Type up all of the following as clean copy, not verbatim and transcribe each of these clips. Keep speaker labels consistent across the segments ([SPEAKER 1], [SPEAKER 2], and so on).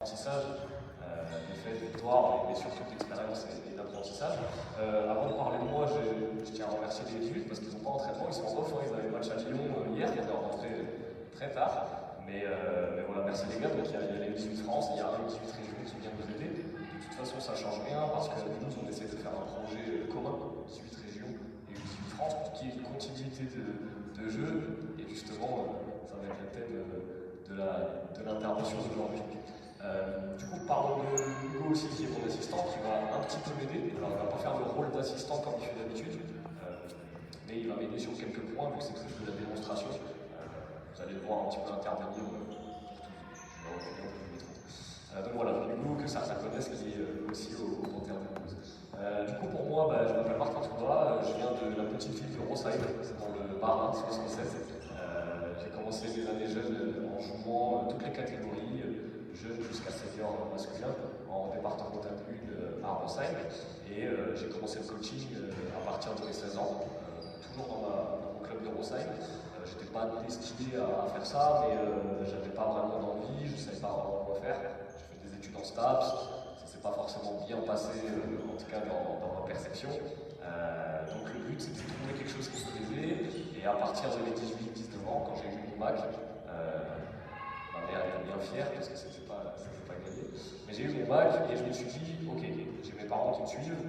[SPEAKER 1] Apprentissage, de fait, de victoire, mais surtout d'expérience et d'apprentissage. Avant de parler de moi, je tiens à remercier les 18 parce qu'ils n'ont pas entraînement, ils sont off, ils avaient le match à Lyon hier, ils sont rentrés très tard. Mais voilà, merci les gars. Donc il y a les 18 France, il y a les 18 régions qui viennent nous aider. De toute façon, ça ne change rien parce que nous, on essaie de faire un projet commun, 18 régions et 18 France, pour qu'il y ait une continuité de jeu. Et justement, ça va être le thème de l'intervention d'aujourd'hui. Du coup, parlons de Hugo aussi, qui est mon assistant, qui va un petit peu m'aider. Alors, il ne va pas faire le rôle d'assistant comme il fait d'habitude, mais il va m'aider sur quelques points, vu que c'est plus de la démonstration. Vous allez le voir un petit peu intervenir pour tout. Je vais reculer un peu le métro. Donc voilà, Hugo, que certains connaissent, qui est aussi au Panthère de Toulouse. Du coup, pour moi, je m'appelle Martin Toura, je viens de la petite ville de Rosheim, c'est dans le Bas-Rhin, 76. J'ai commencé mes années jeunes en jouant toutes les catégories, jeune jusqu'à senior masculin, en départemental 1 à Rosheim. Et j'ai commencé le coaching à partir de mes 16 ans, toujours dans mon club de Rosheim. J'étais pas destiné à faire ça, mais j'avais pas vraiment d'envie, je savais pas vraiment quoi faire. J'ai fait des études en STAPS, ça s'est pas forcément bien passé, en tout cas dans ma perception. Donc le but, c'était de trouver quelque chose qui me plaisait. Et à partir de mes 18-19 ans, quand j'ai eu mon bac, ma mère était bien fière parce que c'était pas gagné. Mais j'ai eu mon bac et je me suis dit, ok, j'ai mes parents qui me suivent,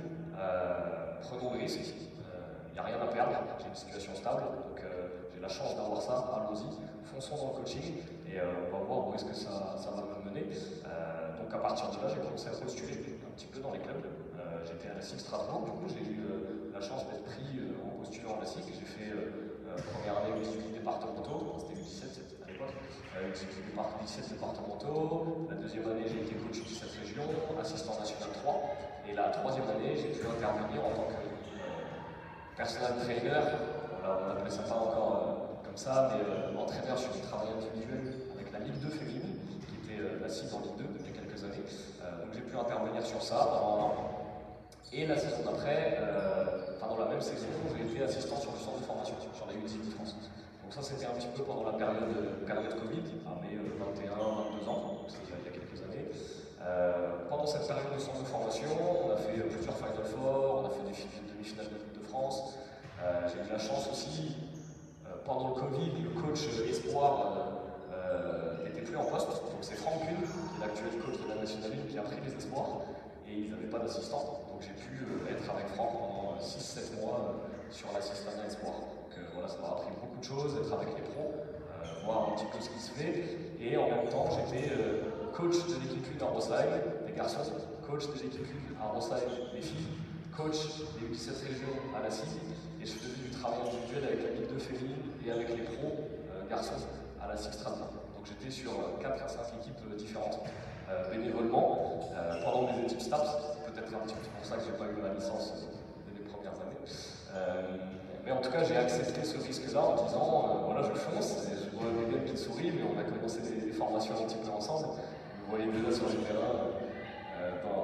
[SPEAKER 1] prenons le risque. Il n'y a rien à perdre, j'ai une situation stable, donc j'ai la chance d'avoir ça, allons-y, fonçons dans le coaching et on va voir où est-ce que ça va me mener. Donc à partir de là, j'ai commencé à postuler un petit peu dans les clubs. J'étais à la SIG Strasbourg, du coup j'ai eu la chance d'être pris en postulant à la SIG. J'ai fait première année 18 départementaux, c'était U17 à l'époque, 17 départementaux. La deuxième année, j'ai été coach 17 régions, assistant national 3. Et la troisième année, j'ai pu intervenir en tant que personal trainer, on n'appelait ça pas encore comme ça, mais entraîneur sur du travail individuel avec la Ligue 2 féminine, qui était la cible en Ligue 2 depuis quelques années. Donc j'ai pu intervenir sur ça pendant un an. Et la saison d'après, dans la même saison, j'ai été assistant sur le centre de formation, sur la U18 France. Donc ça, c'était un petit peu pendant la période Covid, à mes 21-22 ans, donc c'était il y a quelques années. Pendant cette période de centre de formation, on a fait plusieurs Final Four, on a fait des demi-finales de Coupe de France. J'ai eu la chance aussi, pendant le Covid, le coach espoir n'était plus en poste. Donc c'est Franck Kuhn, qui est l'actuel coach de la National 1, qui a pris les espoirs. Et ils n'avaient pas d'assistant. Donc j'ai pu être avec Franck pendant 6-7 mois sur l'assistanat espoir. Donc voilà, ça m'a appris beaucoup de choses, être avec les pros, voir un petit peu ce qui se fait. Et en même temps, j'étais coach de l'équipe 1 à Rosheim, les garçons, coach de l'équipe 1 à Rosheim, les filles, coach des 17 régions à la CIG, et je faisais du travail individuel avec la Ligue 2 féminine et avec les pros garçons à la CIG Strasbourg. Donc j'étais sur 4 à 5 équipes différentes, bénévolement, pendant mes études STAPS. C'est peut-être un petit peu pour ça que j'ai pas eu ma licence dès les premières années. Mais en tout cas, j'ai accepté ce risque-là en disant, voilà, je fonce, et je vois des gars qui sourient, mais on a commencé des formations un petit peu ensemble. Vous voyez déjà sur le terrain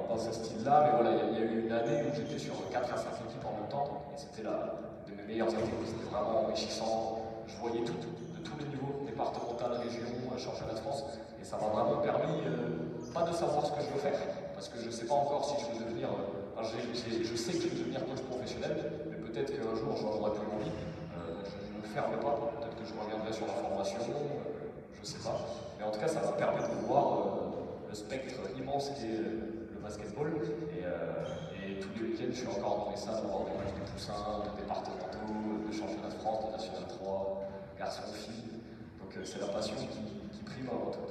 [SPEAKER 1] dans ce style-là, mais voilà, il y a eu une année où j'étais sur 4 à 5 équipes en même temps, et c'était de mes meilleures années. C'était vraiment enrichissant. Je voyais tout, de tous les niveaux, départemental, région, championnat de France, et ça m'a vraiment permis, pas de savoir ce que je veux faire, parce que je ne sais pas encore si je veux devenir, je sais que je veux devenir coach professionnel, mais peut-être qu'un jour j'en aurai plus envie. Je ne me ferme pas, peut-être que je reviendrai sur la formation, je ne sais pas. Mais en tout cas, ça m'a permis de voir le spectre immense qui est le basketball. Et tous les week-ends, je suis encore dans les salles, voir des matchs de poussins, de départementaux, de championnat de France, de national 3, garçons, filles. Donc c'est la passion qui prime avant tout.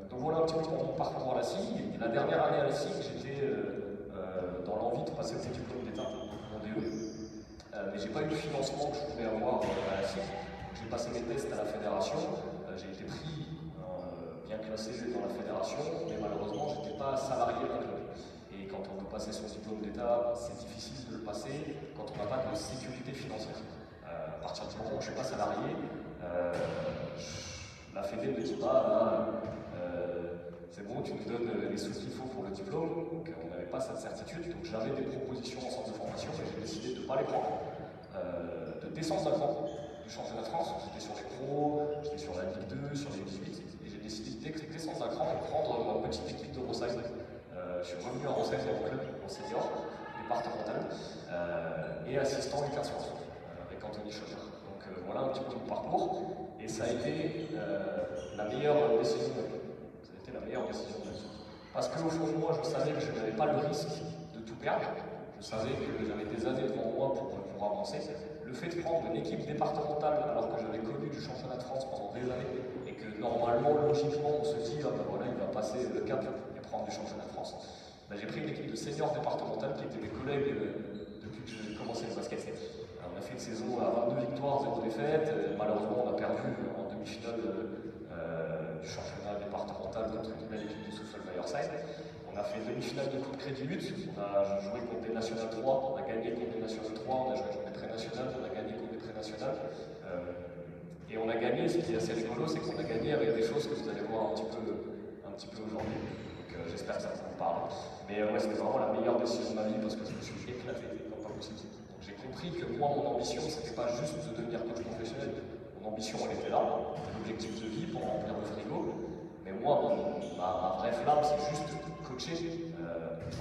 [SPEAKER 1] Donc voilà un petit peu pour mon parcours à la SIG. Et la dernière année à la SIG, j'étais dans l'envie de passer mon diplôme d'État, mon DE. Mais j'ai pas eu le financement que je voulais avoir à la SIG. J'ai passé mes tests à la fédération. J'ai été pris, bien classé dans la fédération, mais malheureusement, je n'étais pas salarié d'un club. Et quand on veut passer son diplôme d'État, c'est difficile de le passer quand on n'a pas de sécurité financière. À partir du moment où je ne suis pas salarié, la Fédé ne me dit pas, c'est bon, tu nous donnes les sous qu'il faut pour le diplôme. Donc on n'avait pas cette certitude. Donc j'avais des propositions en centre de formation, mais j'ai décidé de ne pas les prendre, de descendre d'un cran du championnat de France. J'étais sur les pros, j'étais sur la Ligue 2, sur les 18, et j'ai décidé de descendre d'un cran et de prendre ma petite équipe de Rosailles. Je suis revenu à Rosailles dans mon club, en senior, départemental, et assistant du 15 France, avec Anthony Schotter. Donc voilà un petit peu mon parcours, et ça a été la meilleure décision de ma vie. Ça a été la meilleure décision de ma vie. Parce qu'au fond de moi, je savais que je n'avais pas le risque de tout perdre. Je savais que j'avais des années devant moi pour avancer. Le fait de prendre une équipe départementale alors que j'avais connu du championnat de France pendant des années et que normalement, logiquement, on se dit ah ben voilà, il va passer le cap et prendre du championnat de France. Ben, j'ai pris une équipe de seniors départementales qui étaient mes collègues depuis que j'ai commencé le basket. Alors, on a fait une saison à 22 victoires, 0 défaites. Malheureusement, on a perdu en demi-finale du championnat départemental contre une belle équipe de Souffle-Meyerside. On a fait demi-finale de Coupe de Crédit Lutte, on a joué contre des Nationales 3, on a gagné contre des Nationales 3, on a joué contre des Pré-Nationales, on a gagné contre des Pré-Nationales. Et on a gagné, ce qui est assez rigolo, c'est qu'on a gagné avec des choses que vous allez voir un petit peu aujourd'hui. Donc j'espère que ça vous parle. Mais ouais, c'était vraiment la meilleure décision de ma vie parce que je me suis éclaté comme pas possible. Donc j'ai compris que moi, mon ambition, c'était pas juste de devenir coach professionnel. Mon ambition, elle était là, c'était l'objectif de vie pour remplir le frigo. Mais moi, ma vraie flamme, c'est juste coacher,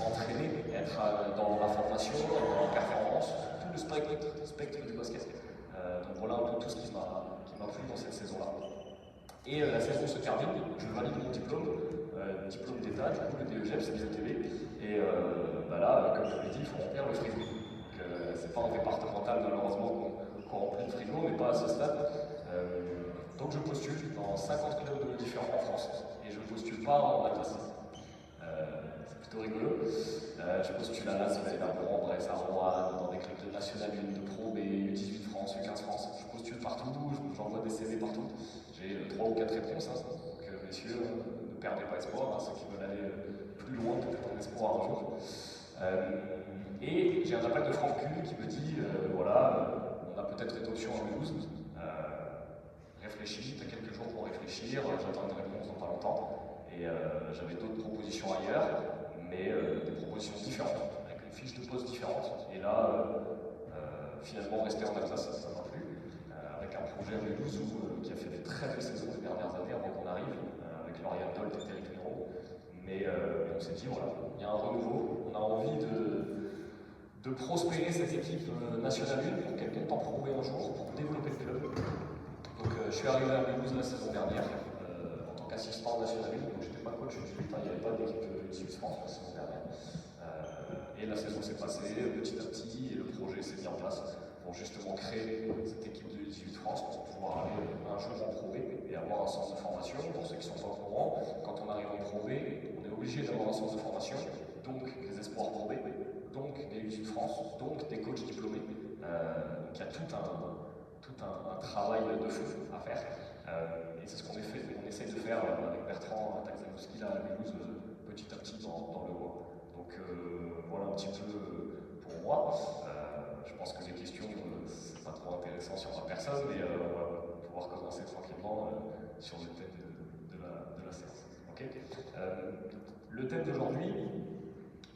[SPEAKER 1] entraîner, être dans la formation, dans la performance, tout le spectre du basket. Donc voilà un peu tout ce qui m'a plu dans cette saison-là. Et la saison se termine, je valide mon diplôme d'État, du coup le DEGEPS, l'IETB. Et bah là, comme je vous l'ai dit, il faut remplir le frigo. C'est pas en départemental malheureusement qu'on remplit le frigo, mais pas à ce stade. Donc je postule dans 50 clubs différents en France et je ne postule pas en Atlas. C'est plutôt rigolo. Je postule à Lasvel, à Rouen, Brest, à Rouen, dans des clubs de National 1, de Pro B, U18 France, U15 France. Je postule partout, j'envoie des CV partout. J'ai 3 ou 4 réponses, hein. Donc messieurs, ne perdez pas espoir, hein, ceux qui veulent aller plus loin pour prendre espoir un jour. Et j'ai un appel de Franck Kuhn qui me dit voilà, on a peut-être une option à Mulhouse. Réfléchis, tu as quelques jours pour réfléchir, j'attends une réponse dans pas longtemps. Et j'avais d'autres propositions ailleurs, mais des propositions différentes, avec une fiche de poste différente. Et là, finalement, rester en Alsace, ça m'a plu. Avec un projet à Mulhouse qui a fait des très belles saisons ces dernières années avant qu'on arrive, avec Lauriane Dolt et Thierry Miro. Mais on s'est dit, voilà, il y a un renouveau, on a envie de prospérer cette équipe nationale 1 pour qu'elle vienne en prouver un jour, pour développer le club. Donc je suis arrivé à Mulhouse la saison dernière en tant qu'assistant national 1, donc je n'étais pas coach, il n'y avait pas d'équipe de 18 France la saison dernière. Et la saison s'est passée petit à petit et le projet s'est mis en place pour justement créer cette équipe de 18 France pour pouvoir aller un jour en Pro B et avoir un centre de formation. Pour ceux qui ne sont pas au courant, quand on arrive en Pro B, on est obligé d'avoir un centre de formation, donc des espoirs Pro B, donc des 18 France, donc des coachs diplômés. Donc il y a tout un travail de feu à faire. Et c'est ce qu'on essaie de faire avec Bertrand Taxanowski là, à Mulhouse, petit à petit dans le mois. Donc voilà un petit peu pour moi. Je pense que les questions, c'est pas trop intéressant sur ma personne, mais on va pouvoir commencer tranquillement sur le thème de la séance. Okay, le thème d'aujourd'hui,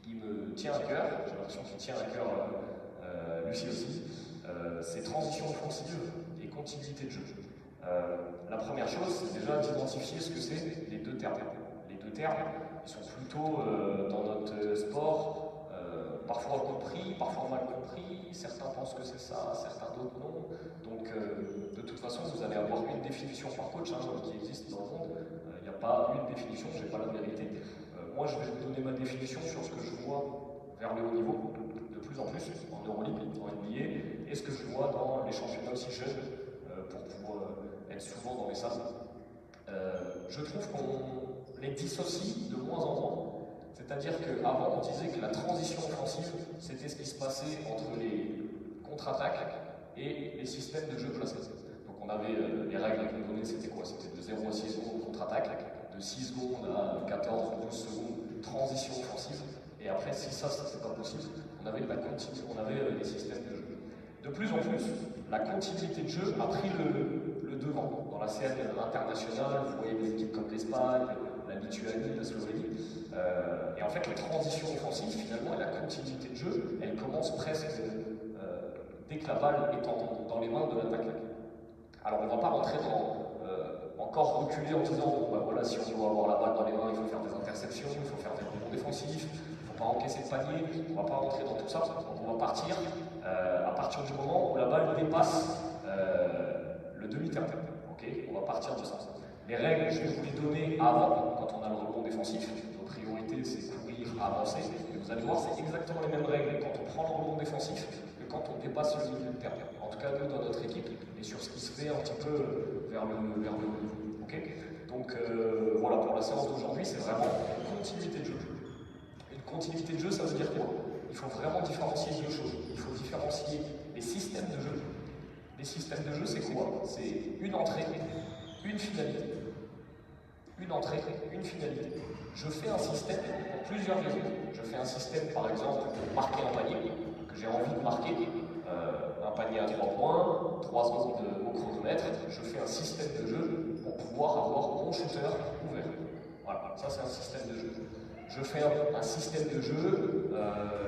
[SPEAKER 1] il me tient à cœur, j'ai l'impression qu'il tient à cœur Lucie aussi. C'est transition offensive et continuité de jeu. La première chose, c'est déjà d'identifier ce que c'est les deux termes. Les deux termes, ils sont plutôt dans notre sport, parfois compris, parfois mal compris. Certains pensent que c'est ça, certains d'autres non. Donc, de toute façon, vous allez avoir une définition par coach qui existe dans le monde. Il n'y a pas une définition, je n'ai pas la vérité. Moi, je vais vous donner ma définition sur ce que je vois vers le haut niveau, de plus en plus, en Euroleague, en NBA, et ce que je vois dans les championnats aussi jeunes, pour pouvoir être souvent dans les salles. Je trouve qu'on les dissocie de moins en moins. C'est-à-dire qu'avant, on disait que la transition offensive, c'était ce qui se passait entre les contre-attaques et les systèmes de jeu placés. Donc on avait les règles qu'on donnait, c'était quoi? C'était de 0 à 6 secondes contre-attaque, de 6 secondes à 14 ou 12 secondes transition offensive. Et après, si ça c'est pas possible, on avait les systèmes de jeu. De plus en plus, la continuité de jeu a pris le devant. Dans la scène internationale, vous voyez des équipes comme l'Espagne, la Lituanie, la Slovénie. Et en fait, la transition offensive, finalement, et la continuité de jeu, elle commence presque dès que la balle est dans les mains de l'attaquant. Alors, on ne va pas rentrer encore reculer en disant, bon, bah voilà, si on doit avoir la balle dans les mains, il faut faire des interceptions, il faut faire des rebonds défensifs, il ne faut pas encaisser de panier, on ne va pas rentrer dans tout ça. Donc on va partir à partir du moment où la balle dépasse le demi-terrain. Okay, on va partir de ça. Les règles, je vais vous les donner avant, quand on a le rebond défensif. Nos priorités, c'est courir, avancer. Et vous allez voir, c'est exactement les mêmes règles quand on prend le rebond défensif que quand on dépasse le milieu de terrain. En tout cas, nous, dans notre équipe, et sur ce qui se fait un petit peu vers le haut. Okay, donc voilà, pour la séance d'aujourd'hui, c'est vraiment une continuité de jeu. Une continuité de jeu, ça veut dire quoi? Il faut vraiment différencier deux choses. Il faut différencier les systèmes de jeu. Les systèmes de jeu, c'est quoi? C'est une entrée, une finalité. Une entrée, une finalité. Je fais un système pour plusieurs raisons. Je fais un système, par exemple, pour marquer un panier, que j'ai envie de marquer, un panier à 3 points, 3 secondes au chronomètre. Je fais un système de jeu pour pouvoir avoir mon shooter ouvert. Voilà, ça c'est un système de jeu. Je fais un système de jeu,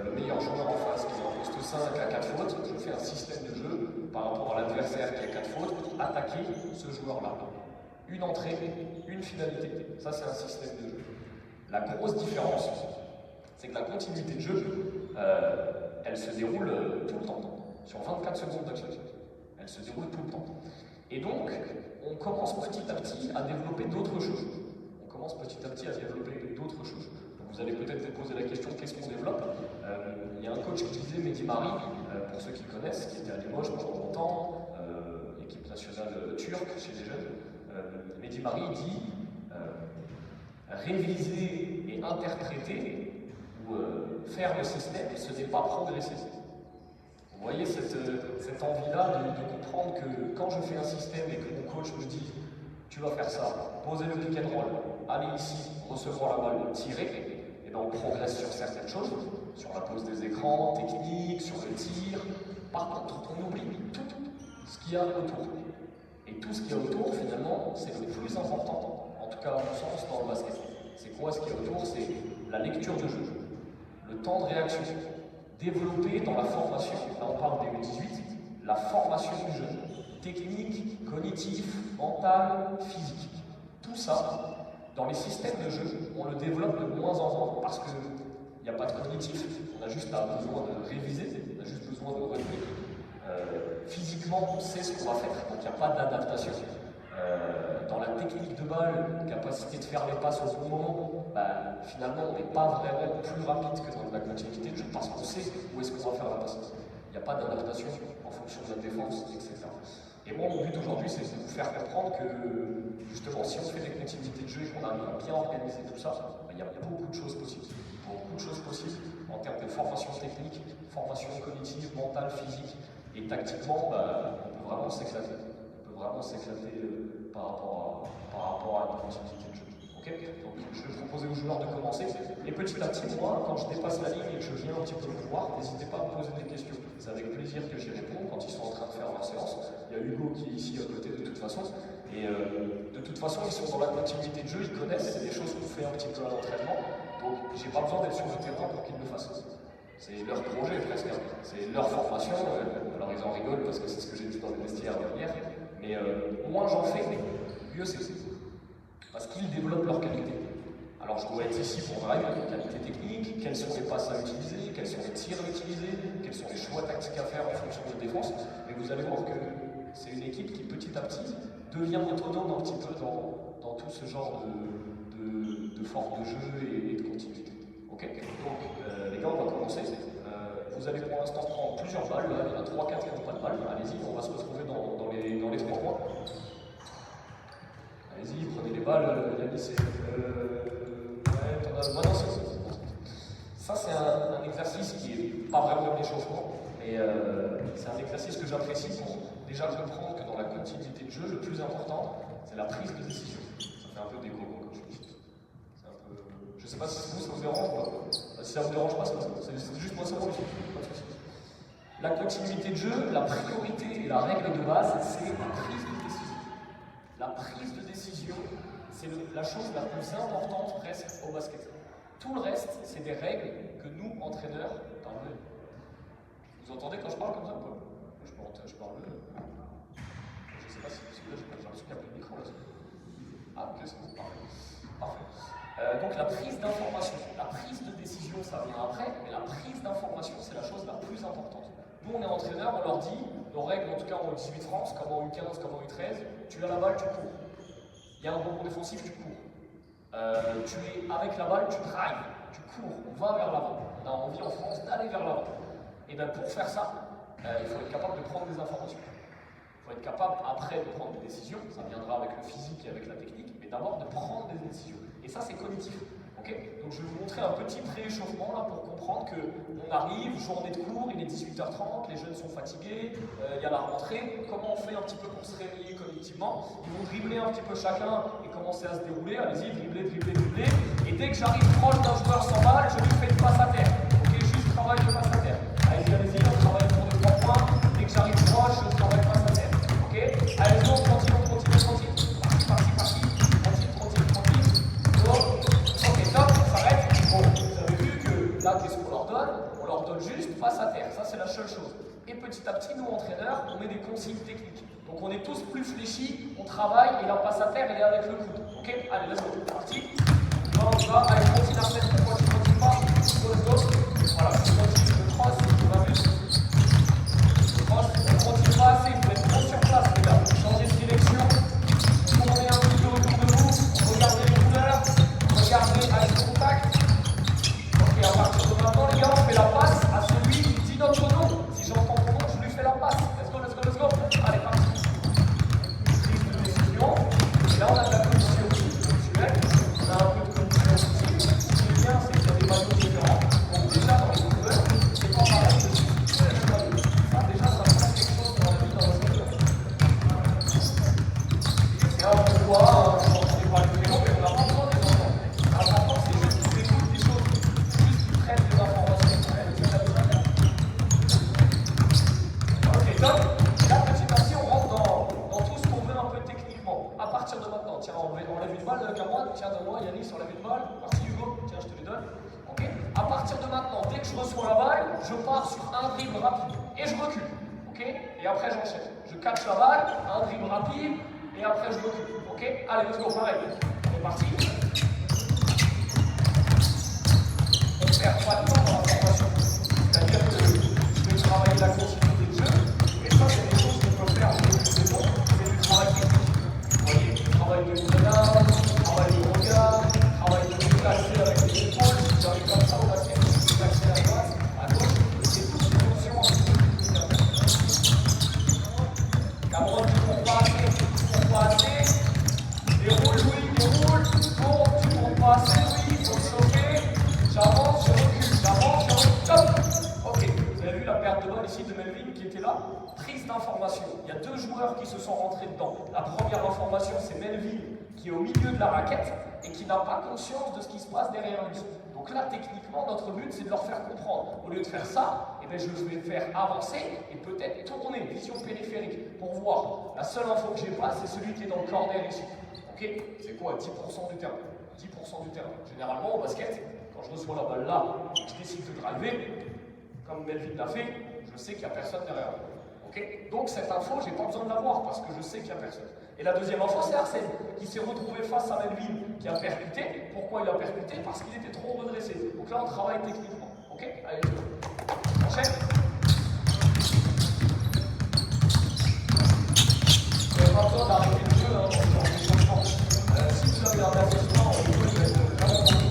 [SPEAKER 1] le meilleur joueur en face qui est en poste 5 à 4 fautes, je fais un système de jeu par rapport à l'adversaire qui a 4 fautes pour attaquer ce joueur-là. Une entrée, une finalité. Ça, c'est un système de jeu. La grosse différence, c'est que la continuité de jeu, elle se déroule tout le temps, sur 24 secondes de jeu. Elle se déroule tout le temps. Et donc, on commence petit à petit à développer d'autres choses. On commence petit à petit à développer d'autres choses. Vous allez peut-être vous poser la question, qu'est-ce qu'on développe? Il y a un coach qui disait, Mehdi Mari, pour ceux qui connaissent, qui était à Limoges pendant longtemps, équipe nationale turque chez les jeunes. Mehdi Mari dit réviser et interpréter ou faire le système, ce n'est pas progresser. Vous voyez cette envie-là de comprendre que quand je fais un système et que mon coach me dit tu vas faire ça, poser le pick and roll, aller ici, recevoir la balle, tirer, et bien on progresse sur certaines choses, sur la pose des écrans, technique, sur le tir. Par contre, on oublie tout ce qu'il y a autour. Et tout ce qu'il y a autour, finalement, c'est le plus important, en tout cas à mon sens, dans le basket. C'est quoi ce qu'il y a autour? C'est la lecture de jeu, le temps de réaction, développer dans la formation, là on parle des U18, la formation du jeu, technique, cognitif, mental, physique. Tout ça, dans les systèmes de jeu, on le développe de moins en moins parce qu'il n'y a pas de cognitif, on a juste besoin de réviser, on a juste besoin de retenir. Physiquement, on sait ce qu'on va faire, donc il n'y a pas d'adaptation. Dans la technique de balle, capacité de faire les passes au bon moment, finalement on n'est pas vraiment plus rapide que dans la continuité de jeu parce qu'on sait où est-ce qu'on va faire la passe. Il n'y a pas d'adaptation en fonction de la défense, etc. Et moi, mon but aujourd'hui, c'est de vous faire comprendre que, justement, si on fait des continuités de jeu et qu'on arrive à bien organiser tout ça, il y a beaucoup de choses possibles. Beaucoup de choses possibles en termes de formation technique, formation cognitive, mentale, physique. Et tactiquement, on peut vraiment s'éclater. On peut vraiment s'éclater par rapport à une continuité de jeu. Okay, donc, je vais proposer aux joueurs de commencer. Et petit à petit, moi, quand je dépasse la ligne et que je viens un petit peu vous voir, n'hésitez pas à me poser des questions. C'est avec plaisir que j'y réponds quand ils sont en train de faire leur séance. Il y a Hugo qui est ici à côté de toute façon. Et de toute façon, ils sont dans la continuité de jeu, ils connaissent, c'est des choses qu'on fait un petit peu à l'entraînement. Donc, j'ai pas besoin d'être sur le terrain pour qu'ils le fassent. C'est leur projet presque, c'est leur formation. Alors ils en rigolent parce que c'est ce que j'ai dit dans les vestiaires hier. Mais moins j'en fais, mieux c'est. Parce qu'ils développent leur qualité. Alors je dois être ici pour drive, qualité technique, quelles sont les passes à utiliser, quels sont les tirs à utiliser, quels sont les choix tactiques à faire en fonction de la défense. Mais vous allez voir que c'est une équipe qui petit à petit devient autonome un petit peu dans tout ce genre de forme de jeu et de continuité. Ok, donc les gars, on va commencer. Vous allez pour l'instant prendre plusieurs balles, là, il y en a 3-4 qui n'ont pas de balles. Allez-y, on va se retrouver dans les 3 points. Allez-y, prenez les balles, Yannis. Ça, c'est un exercice qui n'est pas vraiment d'échauffement, mais c'est un exercice que j'apprécie pour déjà comprendre que dans la continuité de jeu, le plus important, c'est la prise de décision. Ça fait un peu d'écho quand je dis. C'est un peu. Je ne sais pas si ça vous dérange ou pas. Si ça vous dérange pas, c'est juste moi, ça va. La continuité de jeu, la priorité et la règle de base, c'est la prise de décision. La prise de décision, c'est la chose la plus importante presque au basket. Tout le reste, c'est des règles que nous, entraîneurs, vous entendez quand je parle comme ça? Je parle. Je sais pas si là, j'ai l'impression qu'il y a plus de micro là. Donc la prise d'information, la prise de décision, ça vient après, mais la prise d'information, c'est la chose la plus importante. Nous, on est entraîneur, on leur dit, nos règles, en tout cas en U18 France, comme en U15, comme en U13, tu as la balle, tu cours. Il y a un rebond défensif, tu cours. Tu es avec la balle, tu drives, tu cours, on va vers l'avant. On a envie en France d'aller vers l'avant. Et bien pour faire ça, il faut être capable de prendre des informations. Il faut être capable après de prendre des décisions, ça viendra avec le physique et avec la technique, mais d'abord de prendre des décisions. Et ça c'est cognitif. Okay, donc je vais vous montrer un petit pré-échauffement là pour comprendre qu'on arrive, journée de cours, il est 18h30, les jeunes sont fatigués, il y a la rentrée. Comment on fait un petit peu pour se réveiller cognitivement? Ils vont dribbler un petit peu chacun et commencer à se dérouler. Allez-y, dribbler, dribbler, dribbler. Et dès que j'arrive proche d'un joueur sans balle, je lui fais une passe à terre. Ok, juste travail de passe à terre. Allez-y, on travaille pour 2-3 points. Dès que j'arrive proche, je travaille passe à terre. Ok, allez-y, on continue, on continue, on continue. Parti, parti, parti. Continue. Ok, top, on s'arrête. Bon, vous avez vu que là, qu'est-ce qu'on leur donne? On leur donne juste face à terre, ça c'est la seule chose. Et petit à petit, nous entraîneurs, on met des consignes techniques. Donc on est tous plus fléchis, on travaille et la passe à terre, elle est avec le coude. Ok? Allez, let's go, c'est parti. On va, allez, continue à faire, pourquoi tu continues pas? Let's go. Voilà, je continue, je cross, je m'amuse. Je cross, on continue pas assez, vous êtes trop sur place, les gars. Changez de direction, tournez un petit peu autour de vous, regardez les couleurs, regardez avec le contact. Ok, à partir de maintenant, les gars, on fait la passe à celui qui dit notre nom. Si j'entends ton nom, je lui fais la passe. Let's go, let's go, let's go. Allez, parti. Prise de décision. Et là, on a de la cognition visuelle. On a un peu de cognition aussi. Ce qui est bien, c'est qu'il y a des maillots différents. Donc, déjà, dans les couleurs, c'est pas pareil que si tu fais le maillot. Ça, déjà, ça passe quelque chose dans la vie, dans votre couleur. C'est un peu quoi, on n'est pas le vélo, mais on n'a pas besoin des enfants. L'important, c'est juste qu'ils écoutent des choses. Prennent des informations. Ok, top. Et là, petit à petit, on rentre dans tout ce qu'on veut un peu techniquement. À partir de maintenant, tiens, on lève une balle, Cameron. Tiens, donne-moi, Yannis, on lève une balle. Merci, Hugo. Tiens, je te les donne. Ok. À partir de maintenant, dès que je reçois la balle, je pars sur un dribble rapide. Et je recule. Ok. Et après, j'enchaîne. Je catch la balle, un dribble rapide, et après, je recule. Ok. Allez, let's go, pareil. On est parti. On perd pas de temps dans la formation. C'est-à-dire que je vais travailler la continuité de jeu, et ça, c'est des choses qu'on peut faire en début de saison, c'est du travail technique. Vous voyez, travail de grenade, travail de regard, travail de déplacer avec les épaules, si j'arrive comme ça au basket, je vais déplacer à droite, à gauche, c'est toutes ces notions un petit peu plus. Cameron, tu ne cours pas assez, déroule, oui, déroule, tourne, tu ne cours pas assez, oui, il faut chauffer. J'avance, je recule, top. Ok, vous avez vu la perte de balle ici de Melvin qui était là? Prise d'information. Il y a deux joueurs qui se sont rentrés dedans. La première information, c'est Melvin qui est au milieu de la raquette et qui n'a pas conscience de ce qui se passe derrière lui. Donc là, techniquement, notre but, c'est de leur faire comprendre. Au lieu de faire ça, eh bien, je vais faire avancer et peut-être tourner, vision périphérique, pour voir. La seule info que j'ai pas, c'est celui qui est dans le corner ici. Ok? C'est quoi? 10% du terrain. 10% du terrain. Généralement, au basket, quand je reçois la balle là, et que je décide de driver, comme Melvin l'a fait, je sais qu'il n'y a personne derrière moi. Okay, donc cette info, je n'ai pas besoin de l'avoir parce que je sais qu'il n'y a personne. Et la deuxième info, c'est Arsène, qui s'est retrouvé face à Melvin, qui a percuté. Pourquoi il a percuté? Parce qu'il était trop redressé. Donc là, on travaille techniquement. Ok? Allez, on enchaîne. Vous n'avez pas besoin d'arrêter le jeu, hein, dans ce genre de changement. Si vous avez un assessment, on peut être vraiment là-dessus.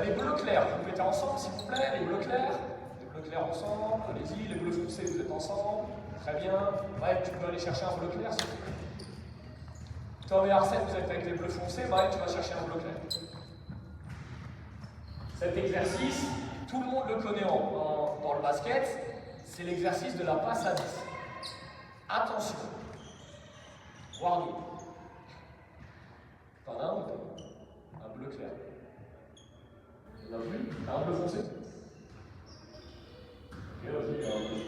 [SPEAKER 1] Les bleus clairs, vous mettez ensemble s'il vous plaît, les bleus clairs ensemble, allez-y, les bleus foncés vous êtes ensemble, très bien. Mike, tu peux aller chercher un bleu clair s'il te plaît. Tom et Arsène, vous êtes avec les bleus foncés, Mike, tu vas chercher un bleu clair. Cet exercice, tout le monde le connaît dans le basket, c'est l'exercice de la passe à 10. Attention, Warning. T'en as un ou pas? Un bleu clair. On a vu? Un bleu foncé? Ok, vas-y, un bleu foncé.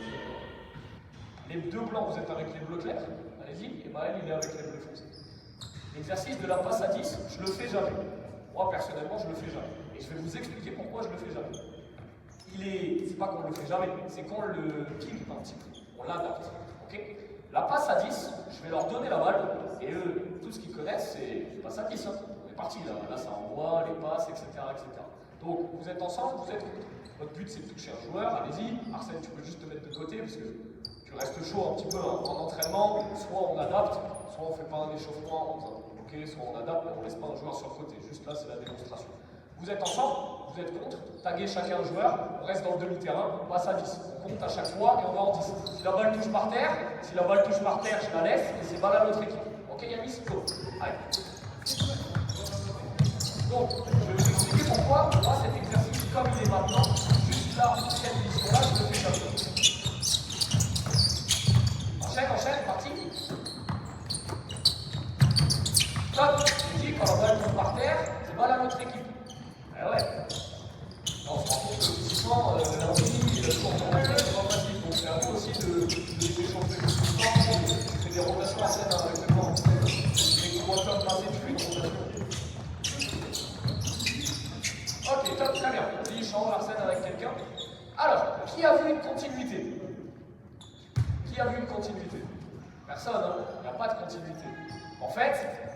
[SPEAKER 1] Les deux blancs, vous êtes avec les bleus clairs? Allez-y, et Maël, il est avec les bleus foncés. L'exercice de la passe à 10, je le fais jamais. Moi, personnellement, je le fais jamais. Et je vais vous expliquer pourquoi je le fais jamais. C'est pas qu'on le fait jamais, c'est qu'on le pimpe un petit peu. On l'adapte. Okay, la passe à 10, je vais leur donner la balle, et eux, tout ce qu'ils connaissent, c'est passe à 10. Hein. On est parti là, ça envoie, les passes, etc., etc. Donc, vous êtes ensemble, vous êtes contre. Votre but, c'est de toucher un joueur, allez-y. Arsène, tu peux juste te mettre de côté, parce que tu restes chaud un petit peu en entraînement. Soit on adapte, soit on ne fait pas un échauffement, okay, soit on adapte, mais on ne laisse pas un joueur sur le côté. Juste là, c'est la démonstration. Vous êtes ensemble, vous êtes contre, taguez chacun un joueur, on reste dans le demi-terrain, on passe à 10. On compte à chaque fois et on va en 10. Si la balle touche par terre, je la laisse et c'est balle à l'autre équipe. Ok Yanis? Go. Allez. Donc, je vais vous expliquer pourquoi moi cet exercice, comme il est maintenant, juste là, cette mission-là, je le fais comme ça. Enchaîne, parti. Stop. Je dis, quand la balle tombe par terre, c'est balle à l'autre équipe. Ah ouais. On se rend compte que physiquement, l'envie, le sport en anglais, c'est pas facile. Donc c'est à vous aussi de s'échauffer physiquement. Tu fais des rotations à scène avec le corps. Et comment faire passer de fluide, rotation. Ok, top, très bien. Vas-y, change la scène avec quelqu'un. Alors, qui a vu une continuité? Qui a vu une continuité? Personne, hein? Il n'y a pas de continuité. En fait,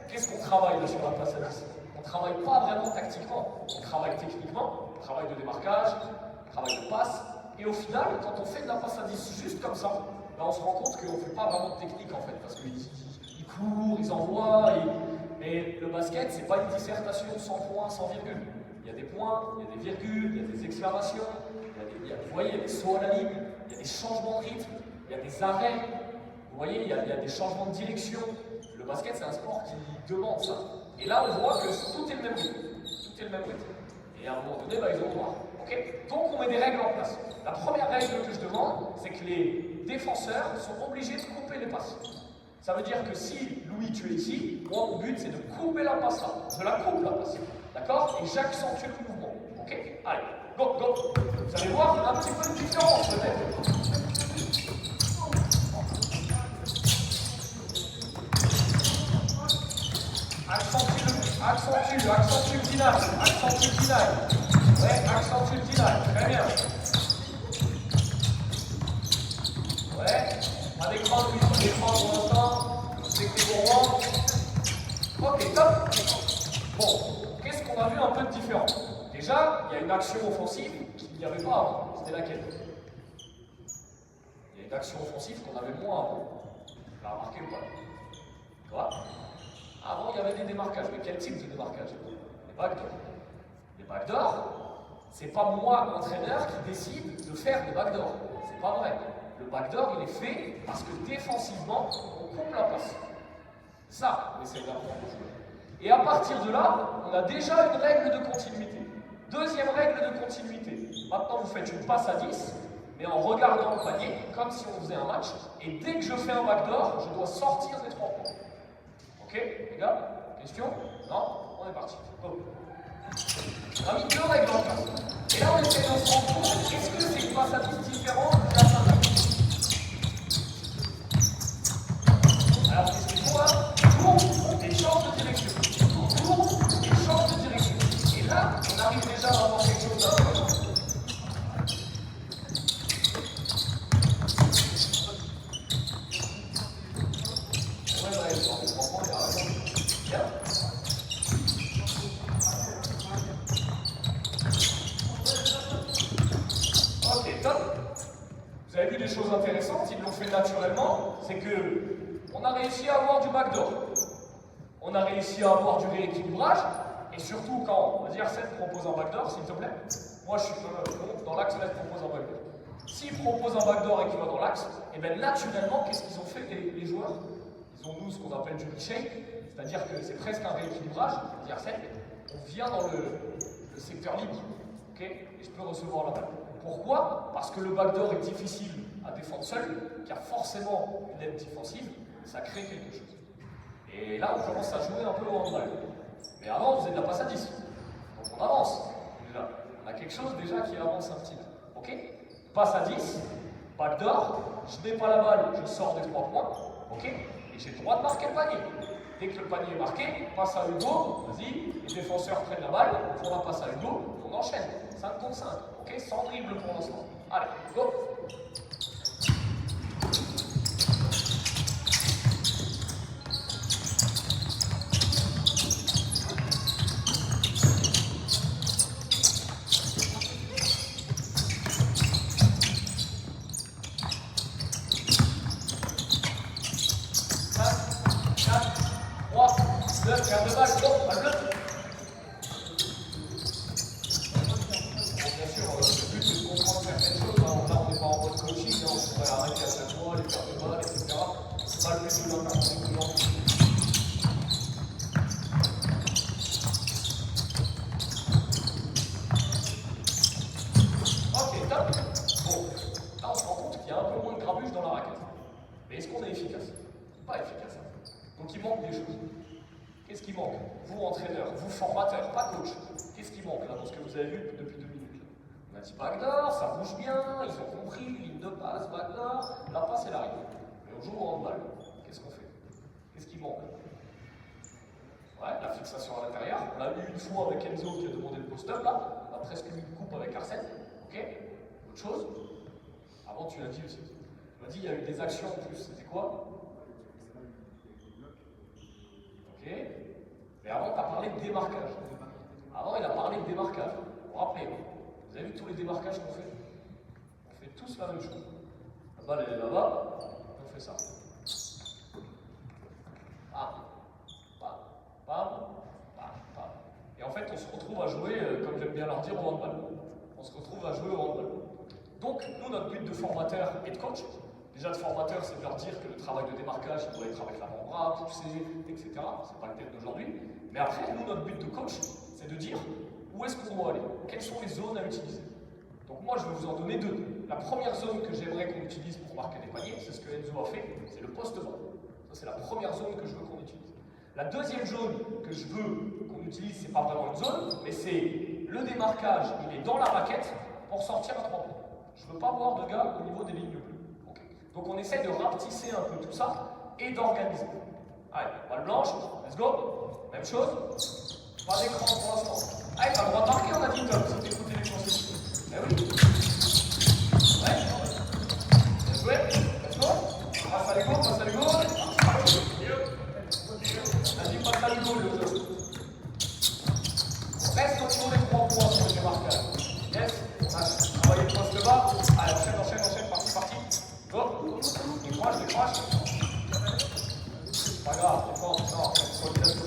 [SPEAKER 1] qu'est-ce qu'on travaille là sur la passe à 10? On ne travaille pas vraiment tactiquement, on travaille techniquement, on travaille de démarquage, on travaille de passe, et au final, quand on fait de la passe à 10 juste comme ça, ben on se rend compte qu'on ne fait pas vraiment de technique en fait, parce qu'ils courent, ils envoient, mais le basket, c'est pas une dissertation sans point, sans virgule. Il y a des points, il y a des virgules, il y a des exclamations, vous voyez, il y a des sauts à la ligne, il y a des changements de rythme, il y a des arrêts, vous voyez, il y a des changements de direction. Le basket, c'est un sport qui demande ça. Et là, on voit que tout est le même rythme. Tout est le même rythme. Et à un moment donné, bah, ils ont le droit. Okay, donc, on met des règles en place. La première règle que je demande, c'est que les défenseurs sont obligés de couper les passes. Ça veut dire que si, Louis, tu es ici, moi, mon but, c'est de couper la passe là. Je la coupe, la passe. D'accord? Et j'accentue le mouvement. Ok? Allez, go, go. Vous allez voir un petit peu de différence, peut-être. Accentue le dynamisme, accentue le dynamisme. Ouais, accentue le dynamisme, très bien. Ouais, pas d'écran, oui, pas d'écran pour l'instant. C'est que t'es pour moi. Ok, top. Bon, qu'est-ce qu'on a vu un peu de différent? Déjà, il y a une action offensive qu'il n'y avait pas avant. C'était laquelle? Il y a une action offensive qu'on avait moins avant. Vous l'avez remarqué ou pas? Quoi? Avant, il y avait des démarquages. Mais quel type de démarquage? Les backdoors. Les backdoors, c'est pas moi, entraîneur, qui décide de faire des backdoors. C'est pas vrai. Le backdoor, il est fait parce que défensivement, on coupe la passe. Ça, on essaie d'apprendre aux joueurs. Et à partir de là, on a déjà une règle de continuité. Deuxième règle de continuité. Maintenant, vous faites une passe à 10, mais en regardant le panier, comme si on faisait un match. Et dès que je fais un backdoor, je dois sortir des 3 points. Ok, les gars? Question? Non? On est parti. Go. On a mis 2 règles en place. Et là, on essaie de se rendre compte, est-ce que c'est une passe à 10 différente de la fin de la vie? Alors, qu'est-ce qu'il faut là? Tourne et change de direction. Tourne et change de direction. Et là, on arrive déjà à avoir quelque chose d'intéressant. Vous avez vu des choses intéressantes, ils l'ont fait naturellement, c'est que on a réussi à avoir du backdoor, on a réussi à avoir du rééquilibrage, et surtout quand, vas-y Arsène, propose un backdoor, s'il te plaît. Moi je suis dans l'axe, là, je propose un backdoor. S'il propose un backdoor et qu'il va dans l'axe, et bien naturellement, qu'est-ce qu'ils ont fait les joueurs? Ils ont nous ce qu'on appelle du reshape, c'est-à-dire que c'est presque un rééquilibrage, vas-y Arsène, on vient dans le secteur libre, ok, et je peux recevoir la balle. Pourquoi? Parce que le backdoor est difficile à défendre seul, qu'il y a forcément une aide défensive, ça crée quelque chose. Et là, on commence à jouer un peu au handball. Mais avant, on faisait de la passe à 10. Donc on avance. Déjà. On a quelque chose déjà qui avance un petit peu. Ok? Passe à 10, backdoor, je n'ai pas la balle, je sors des 3 points. Ok? Et j'ai le droit de marquer le panier. Dès que le panier est marqué, passe à Hugo, vas-y, les défenseurs prennent la balle, on la passe à Hugo, on enchaîne. 5 contre 5. Ok? Sans dribble pour l'instant. Allez, go! Carte de balle, go, balle bleue. Bien sûr, le but c'est de comprendre certaines choses. Là, on n'est pas en mode coaching, on pourrait arrêter à chaque fois, les cartes de balle, etc. C'est pas le but de l'intervention de gens. Ok, top. Bon, là on se rend compte qu'il y a un peu moins de grabuge dans la raquette. Mais est-ce qu'on est efficace? Pas efficace. Donc il manque des choses. Qu'est-ce qui manque? Vous, entraîneur, vous, formateur, pas coach. Qu'est-ce qui manque là dans ce que vous avez vu depuis 2 minutes là? On a dit backdoor, ça bouge bien, ils ont compris, ligne de passe, backdoor, la passe elle arrive. Mais on joue au handball. Qu'est-ce qu'on fait? Qu'est-ce qui manque? Ouais, la fixation à l'intérieur. On l'a eu une fois avec Enzo qui a demandé le post-up là. On a presque eu une coupe avec Arsène. Ok? Autre chose? Avant tu l'as dit aussi. Tu m'as dit il y a eu des actions en plus. C'était quoi? Ok? Mais avant, tu as parlé de démarquage. Avant, il a parlé de démarquage. Vous vous rappelez, vous avez vu tous les démarquages qu'on fait? On fait tous la même chose. La balle, elle est là-bas, on fait ça. Bam, bam, bam, bam, bam. Et en fait, on se retrouve à jouer, comme j'aime bien leur dire, au handball. On se retrouve à jouer au handball. Donc, nous, notre but de formateur et de coach, déjà de formateur, c'est de leur dire que le travail de démarquage, il doit être avec l'avant-bras, poussé, etc. C'est pas le thème d'aujourd'hui. Mais après, nous, notre but de coach, c'est de dire où est-ce qu'on doit aller, quelles sont les zones à utiliser. Donc moi, je vais vous en donner 2. La première zone que j'aimerais qu'on utilise pour marquer des paniers, c'est ce que Enzo a fait, c'est le poste bas. Ça, c'est la première zone que je veux qu'on utilise. La deuxième zone que je veux qu'on utilise, c'est pas vraiment une zone, mais c'est le démarquage, il est dans la raquette pour sortir à 3 points. Je ne veux pas voir de gars au niveau des lignes bleues. Donc on essaie de rapetisser un peu tout ça et d'organiser. Allez, balle blanche, let's go. Même chose. Pas d'écran pour l'instant. Allez, t'as le droit de marquer, on a dit top, si t'écoutais les consignes. Eh oui. Ouais. Bien joué. Let's go. Passe à l'ego, passe à l'ego. Vas-y, passe à l'ego, le jeu. Reste au niveau des 3 points sur le démarquage. Yes. On a travaillé le poste bas. Allez, enchaîne, parti. Go. Décroche. Pas grave, c'est fort, sur le test.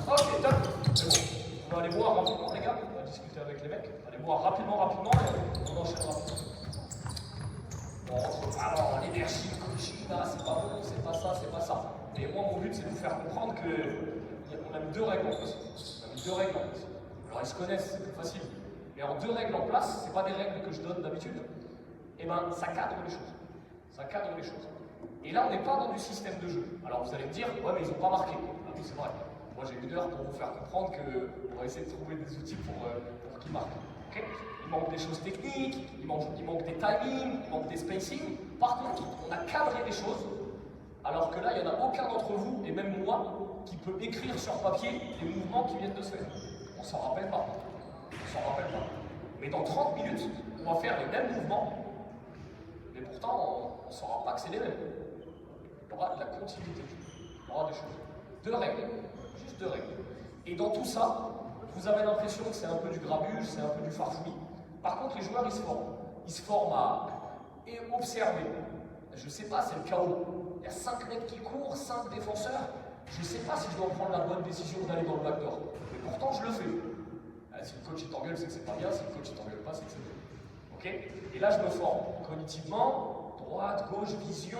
[SPEAKER 1] Ok, top. C'est bon. On va aller boire rapidement, les gars. On va discuter avec les mecs. Allez boire rapidement, et on enchaîne rapidement. Alors, l'énergie, le coaching, là, c'est pas bon, c'est pas ça. Et moi, mon but, c'est de vous faire comprendre qu'on a mis 2 règles en place. Alors, ils se connaissent, c'est plus facile. Mais en 2 règles en place, c'est pas des règles que je donne d'habitude. Et ben, ça cadre les choses. Et là, on n'est pas dans du système de jeu. Alors, vous allez me dire, ouais, mais ils n'ont pas marqué. Ah oui, c'est vrai. Moi, j'ai 1 heure pour vous faire comprendre qu'on va essayer de trouver des outils pour qu'ils marquent. Okay? Il manque des choses techniques, il manque des timings, il manque des spacing. Par contre, on a cadré des choses, alors que là, il n'y en a aucun d'entre vous, et même moi, qui peut écrire sur papier les mouvements qui viennent de se faire. On s'en rappelle pas. Mais dans 30 minutes, on va faire les mêmes mouvements, mais pourtant, on ne saura pas que c'est les mêmes. Il y aura de la continuité, il y aura des choses. 2 règles, juste 2 règles. Et dans tout ça, vous avez l'impression que c'est un peu du grabuge, c'est un peu du farfouillis. Par contre, les joueurs, ils se forment. Ils se forment à observer. Je ne sais pas, c'est le chaos. Il y a 5 mecs qui courent, 5 défenseurs. Je ne sais pas si je dois prendre la bonne décision d'aller dans le backdoor. Mais pourtant, je le fais. Si le coach t'engueule, c'est que c'est pas bien. Si le coach t'engueule pas, c'est que c'est bien. Ok? Et là, je me forme cognitivement, droite, gauche, vision,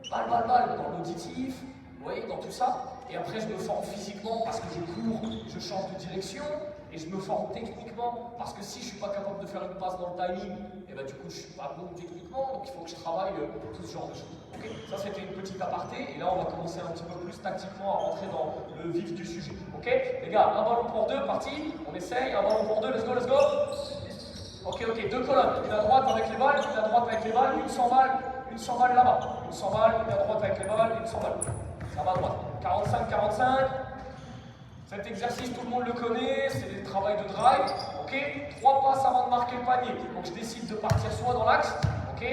[SPEAKER 1] balle, dans l'auditif, Vous voyez, dans tout ça. Et après, je me forme physiquement parce que je cours, je change de direction. Et je me forme techniquement parce que si je ne suis pas capable de faire une passe dans le timing, et ben du coup, je ne suis pas bon techniquement. Donc, il faut que je travaille tout ce genre de choses. Okay, ça, c'était une petite aparté. Et là, on va commencer un petit peu plus tactiquement à rentrer dans le vif du sujet. Ok, les gars, un ballon pour deux, parti. On essaye. Un ballon pour deux, let's go, let's go. Ok, deux colonnes. Une à droite avec les balles, une à droite avec les balles, une sans balles là-bas. Une sans balles, une à droite avec les balles, une sans balles. Ça va à droite. 45-45. Cet exercice, tout le monde le connaît, c'est des travail de drive. Ok, 3 passes avant de marquer le panier. Donc je décide de partir soit dans l'axe, ok,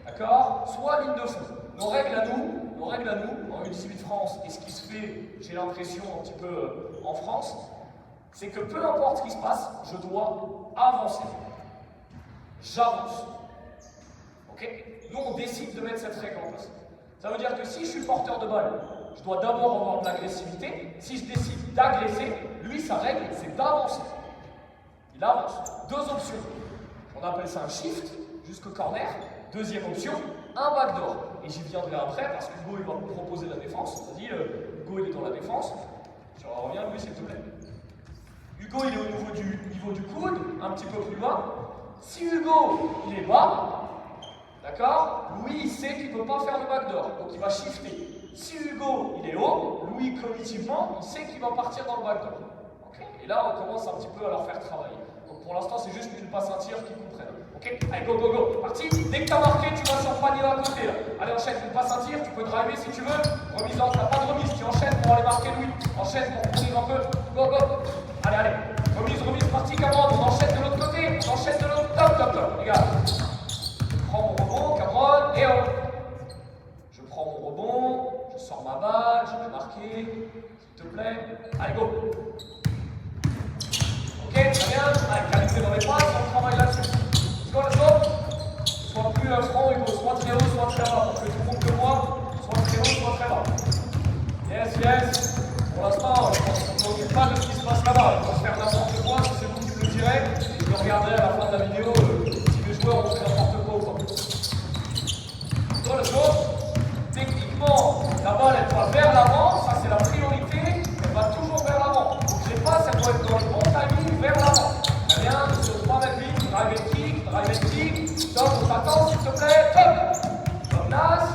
[SPEAKER 1] d'accord, soit ligne de fond. Nos règles à nous, en U18 France, et ce qui se fait, j'ai l'impression, un petit peu en France, c'est que peu importe ce qui se passe, je dois avancer. J'avance. Ok? Nous, on décide de mettre cette règle en place. Ça veut dire que si je suis porteur de balle, je dois d'abord avoir de l'agressivité. Si je décide d'agresser, lui, sa règle, c'est d'avancer. Il avance. 2 options. On appelle ça un shift, jusqu'au corner. 2e option, un backdoor. Et j'y viendrai après, parce que Hugo, il va me proposer la défense. Vas-y, Hugo, il est dans la défense. Je reviens, lui, s'il te plaît. Hugo, il est au niveau du coude, un petit peu plus bas. Si Hugo, il est bas, d'accord, Louis, il sait qu'il ne peut pas faire le backdoor, donc il va shifter. Si Hugo, il est haut, Louis, cognitivement, il sait qu'il va partir dans le backdoor. Okay, et là, on commence un petit peu à leur faire travailler. Donc pour l'instant, c'est juste une passe, un tir qu'ils comprennent. Ok, allez, go, go, go, parti. Dès que tu as marqué, tu vas sur le panier à côté. Là. Allez, enchaîne, une passe, un tir, tu peux driver si tu veux. Remise en, t'as pas de remise, tu enchaînes pour aller marquer Louis. Enchaîne pour courir un peu. Go, go. Allez, allez. Remise, partie, Cameron, on enchaîne de l'autre côté. On enchaîne de l'autre. Top. Regarde. Je prends mon rebond, Cameron, et hop. Je prends mon rebond, je sors ma balle, je vais marquer. S'il te plaît. Allez, go. Ok, très bien. Allez, qualité dans les passes, on travaille là-dessus. Let's go. Soit plus franc, Hugo, soit très haut, soit très bas. Parce que tu montes que moi, soit très haut, soit très bas. Yes. Pour l'instant, je pense qu'on ne s'occupe pas de ce qui se passe là-bas. On va se faire n'importe quoi, si c'est vous qui me le direz. Et je regarderai à la fin de la vidéo si les joueurs ont fait n'importe quoi ou pas. Let's go. Techniquement, la balle, elle va vers l'avant. Ça, c'est la priorité. Elle va toujours vers l'avant. Donc, je passe, elle doit être dans le bon timing vers l'avant. Très bien, sur 3 mètres vite, drive and kick. Top, on t'attend, s'il te plaît. Top. Comme Nas,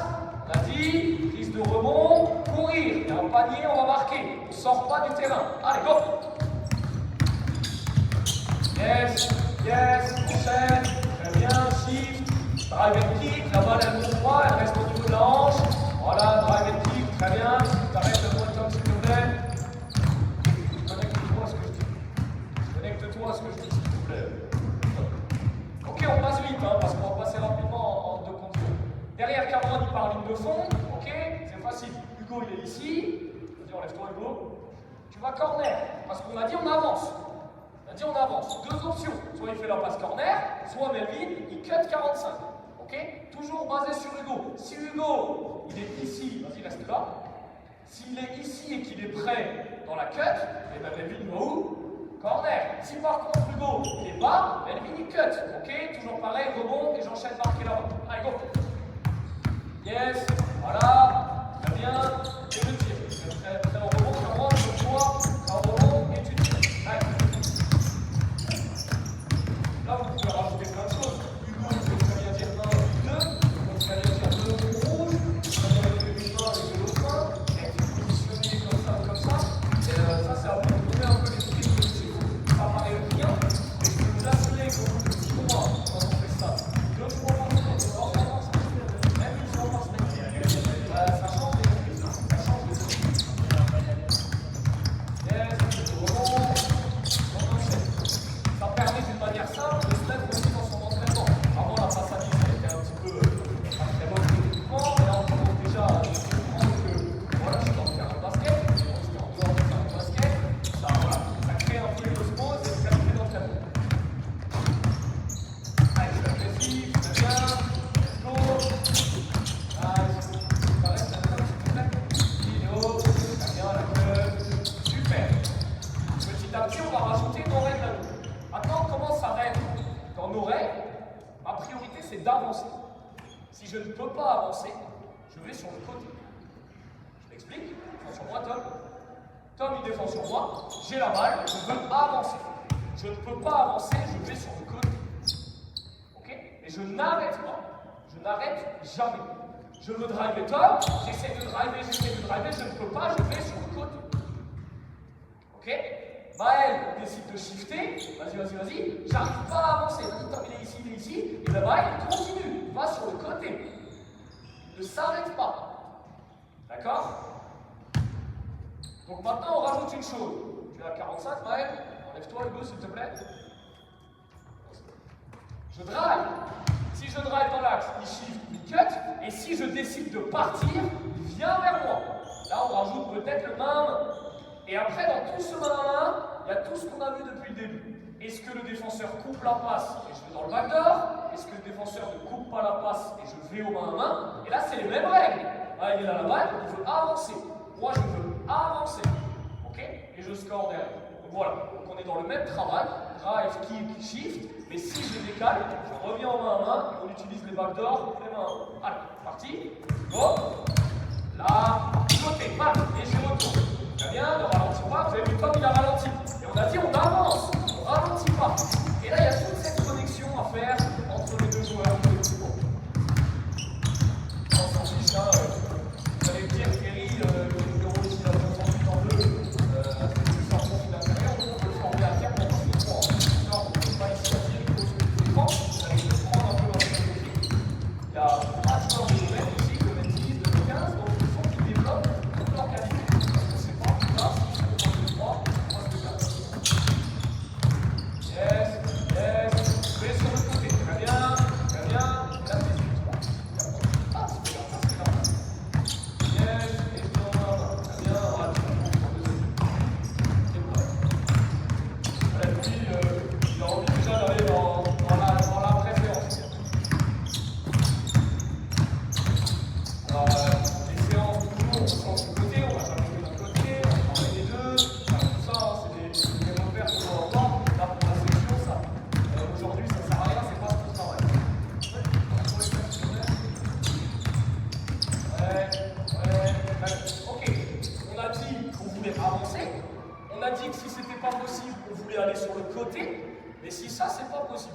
[SPEAKER 1] on a dit, prise de rebond, courir. Il y a un panier, on va marquer. On ne sort pas du terrain. Allez, go. Yes, enchaîne. Très bien, shift. Drive and kick. La balle, elle ne bouge pas, elle reste au niveau de la hanche. Voilà, drive and kick. Très bien. T'arrêtes le point, s'il te plaît. Connecte-toi à ce que je dis, s'il te plaît. Ok, on passe vite, parce qu'on va passer rapidement en 2 conditions. Derrière Cameron, il part ligne de fond. Ok, c'est facile. Hugo, il est ici. Vas-y, enlève-toi, Hugo. Tu vas corner, parce qu'on a dit on avance. 2 options. Soit il fait la passe corner, soit Melvin, il cut 45. Ok, toujours basé sur Hugo. Si Hugo, il est ici, vas-y, reste là. S'il est ici et qu'il est prêt dans la cut, et bien Melvin va où? Corner. Si par contre Hugo il est bas, Melvin il cut. Ok, toujours pareil, rebond et j'enchaîne marquer là-bas. Allez, go. Yes, voilà, très bien. Et le tir. Très au rebond, Cameron, sur toi, au rebond et tu tires. Allez. Là, vous pouvez rajouter plein de choses. Hugo, il peut très bien dire 1, 2. Il peut très bien dire 2 rouge. Il peut très bien dire 1 avec de l'autre main. Et puis positionner comme ça. Et ça, c'est à vous de trouver un peu les trucs. Ça paraît rien, mais je peux vous assurer que si moi, quand on fait ça, 2 fois par semaine, 3 fois par semaine, même 1 fois par semaine, ça change les choses. Yes, on enchaîne. Ça permet d'une manière simple de se mettre aussi dans son entraînement. Avant, la passe à 10, elle était un petit peu pas très bonne techniquement, mais là, on commence déjà à comprendre que voilà, je suis en terrain de basket, je suis en dehors du terrain de basket, ça crée un peu l'osmose et une qualité d'entraînement. Allez, je suis agressif, très bien, go, nice, ça reste un peu vidéo, très bien, la queue, super. Petit à petit, on va rajouter nos règles à nous. Maintenant, comment ça règle? Dans nos règles, ma priorité, c'est d'avancer. Si je ne peux pas avancer, je vais sur le côté. Je J'explique. Défend sur moi, Tom. Tom, il défend sur moi. J'ai la balle, je veux avancer. Je ne peux pas avancer, je vais sur le côté. Ok? Et je n'arrête pas. Je n'arrête jamais. Je veux driver Tom, j'essaie de driver, je ne peux pas, je vais sur le côté. Ok? Maël décide de shifter, vas-y, j'arrive pas à avancer, Tom il est ici, et là Maël continue, va sur le côté. Il ne s'arrête pas. D'accord? Donc maintenant on rajoute une chose. Tu es à 45, Maël, enlève-toi Hugo s'il te plaît. Je drive. Si je drive dans l'axe, il shift, il cut, et si je décide de partir, il vient vers moi. Là, on rajoute peut-être le main à main. Et après, dans tout ce main à main, il y a tout ce qu'on a vu depuis le début. Est-ce que le défenseur coupe la passe et je vais dans le backdoor? Est-ce que le défenseur ne coupe pas la passe et je vais au main à main? Et là, c'est les mêmes règles. Là, il est là la balle, il veut avancer. Moi, je veux avancer. Ok? Et je score derrière. Donc voilà. Donc on est dans le même travail. Drive, kick, shift. Mais si je décale, je reviens en main à main, et on utilise les backdoors, les mains à main. Allez, parti. Go. Là, côté, balle, et je retourne. Très bien, ne ralentis pas. Vous avez vu comme il a ralenti. Et on a dit on avance, on ne ralentit pas. Et là, il y a toute cette connexion à faire entre les deux joueurs. On s'en fiche, hein. Vous allez me dire, Thierry, le numéro ici, là, 68 en bleu, c'est plus un profil intérieur, on peut le former à terme, on peut le prendre. Non, on ne peut pas ici à Thierry, il faut le prendre. Vous allez le prendre un peu dans le équipe. Il y a pas de joueurs de domaine ici, de 26, de 15, donc il faut qu'ils développent toute leur qualité. Parce que c'est pas plus tard, si je prends le 3, moi je le 4. Yes, je vais sur le côté. Très bien, très bien. Et là, c'est juste 3. Ah, c'est bien, c'est bien. Yes, et je vais en main. Très bien, voilà, je vais prendre le deuxième. C'est bon. Voilà, lui, il a envie déjà d'aller dans la préférence. Alors, les séances, toujours, on change de côté, on va jamais jouer d'un côté, on va travailler les deux. Enfin, tout ça, hein, c'est des repères qu'on doit avoir. Là, pour la sélection, ça. Aujourd'hui, ça ne sert à rien, c'est pas ce qu'on travaille. Ok, on a dit qu'on voulait avancer. On a dit que si c'était pas possible, on voulait aller sur le côté. Mais si ça, c'est pas possible,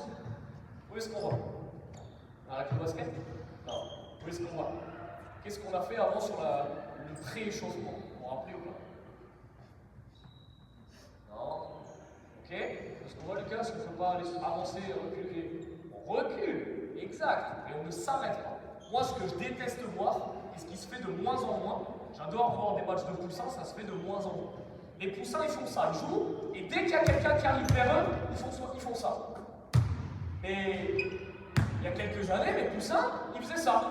[SPEAKER 1] où est-ce qu'on va? Arrête le basket? Non. Où est-ce qu'on va? Qu'est-ce qu'on a fait avant sur le pré-échauffement? Vous vous rappelez ou pas? Non. Ok. Est-ce qu'on voit Lucas? Est-ce qu'on ne peut pas aller avancer, reculer? On recule. Exact. Et on ne s'arrête pas. Moi, ce que je déteste voir, et ce qui se fait de moins en moins, j'adore voir des matchs de poussins, ça se fait de moins en moins. Les poussins, ils font ça, ils jouent, et dès qu'il y a quelqu'un qui arrive vers eux, ils font ça. Mais il y a quelques années, les poussins, ils faisaient ça.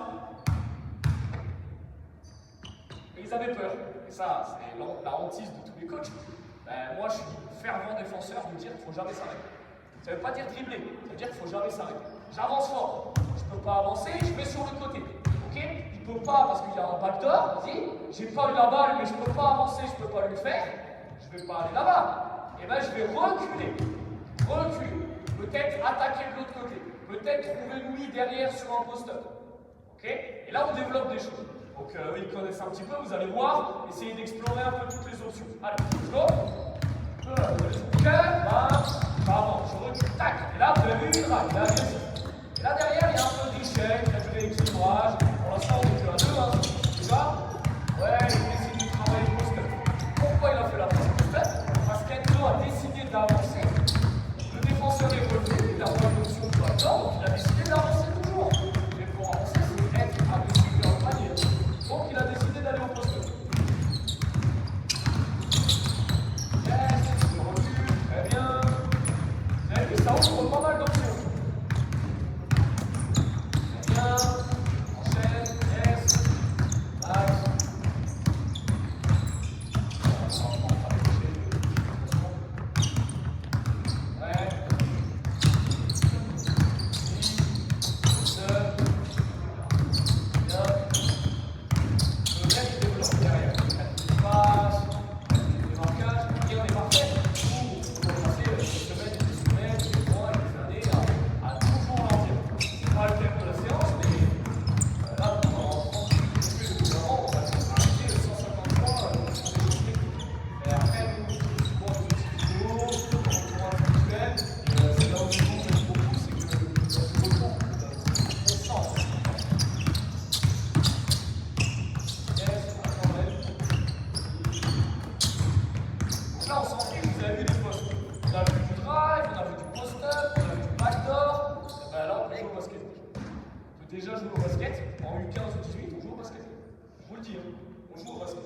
[SPEAKER 1] Et ils avaient peur. Et ça, c'est la hantise de tous les coachs. Moi, je suis fervent défenseur de dire qu'il ne faut jamais s'arrêter. Ça ne veut pas dire dribbler, ça veut dire qu'il ne faut jamais s'arrêter. J'avance fort, je ne peux pas avancer, je vais sur le côté. Ok? Il ne peut pas parce qu'il y a un backdoor, vas-y, j'ai pas eu la balle, mais je ne peux pas avancer, je ne peux pas lui faire, je ne vais pas aller là-bas. Et bien, je vais reculer. Peut-être attaquer de l'autre côté, peut-être trouver lui derrière sur un post-up. Ok? Et là, on développe des choses. Donc, eux, ils connaissent un petit peu, vous allez voir, essayez d'explorer un peu toutes les options. Allez, let's go. Je recule, tac. Et là, vous avez vu, il est agressif. Et là, derrière, il y a un peu d'échec, il a du rééquilibrage. Pour l'instant, on est que à 2, hein. Déjà, ouais, il a décidé de travailler le post-up. Pourquoi il a fait la post-up? Parce qu'Enzo a décidé d'avancer. Le défenseur est revenu, il a pas l'option de backdoor, donc il a décidé d'avancer toujours. Mais pour avancer, c'est être agressif et en panier. Donc, il a décidé d'aller au post-up. Très bien. Vous avez vu, ça ouvre pas mal d'options. Très bien. Enchaîne. Yes. déjà joué au basket. En U15 ou 18, on joue au basket. Je vous le dis, hein, on joue au basket.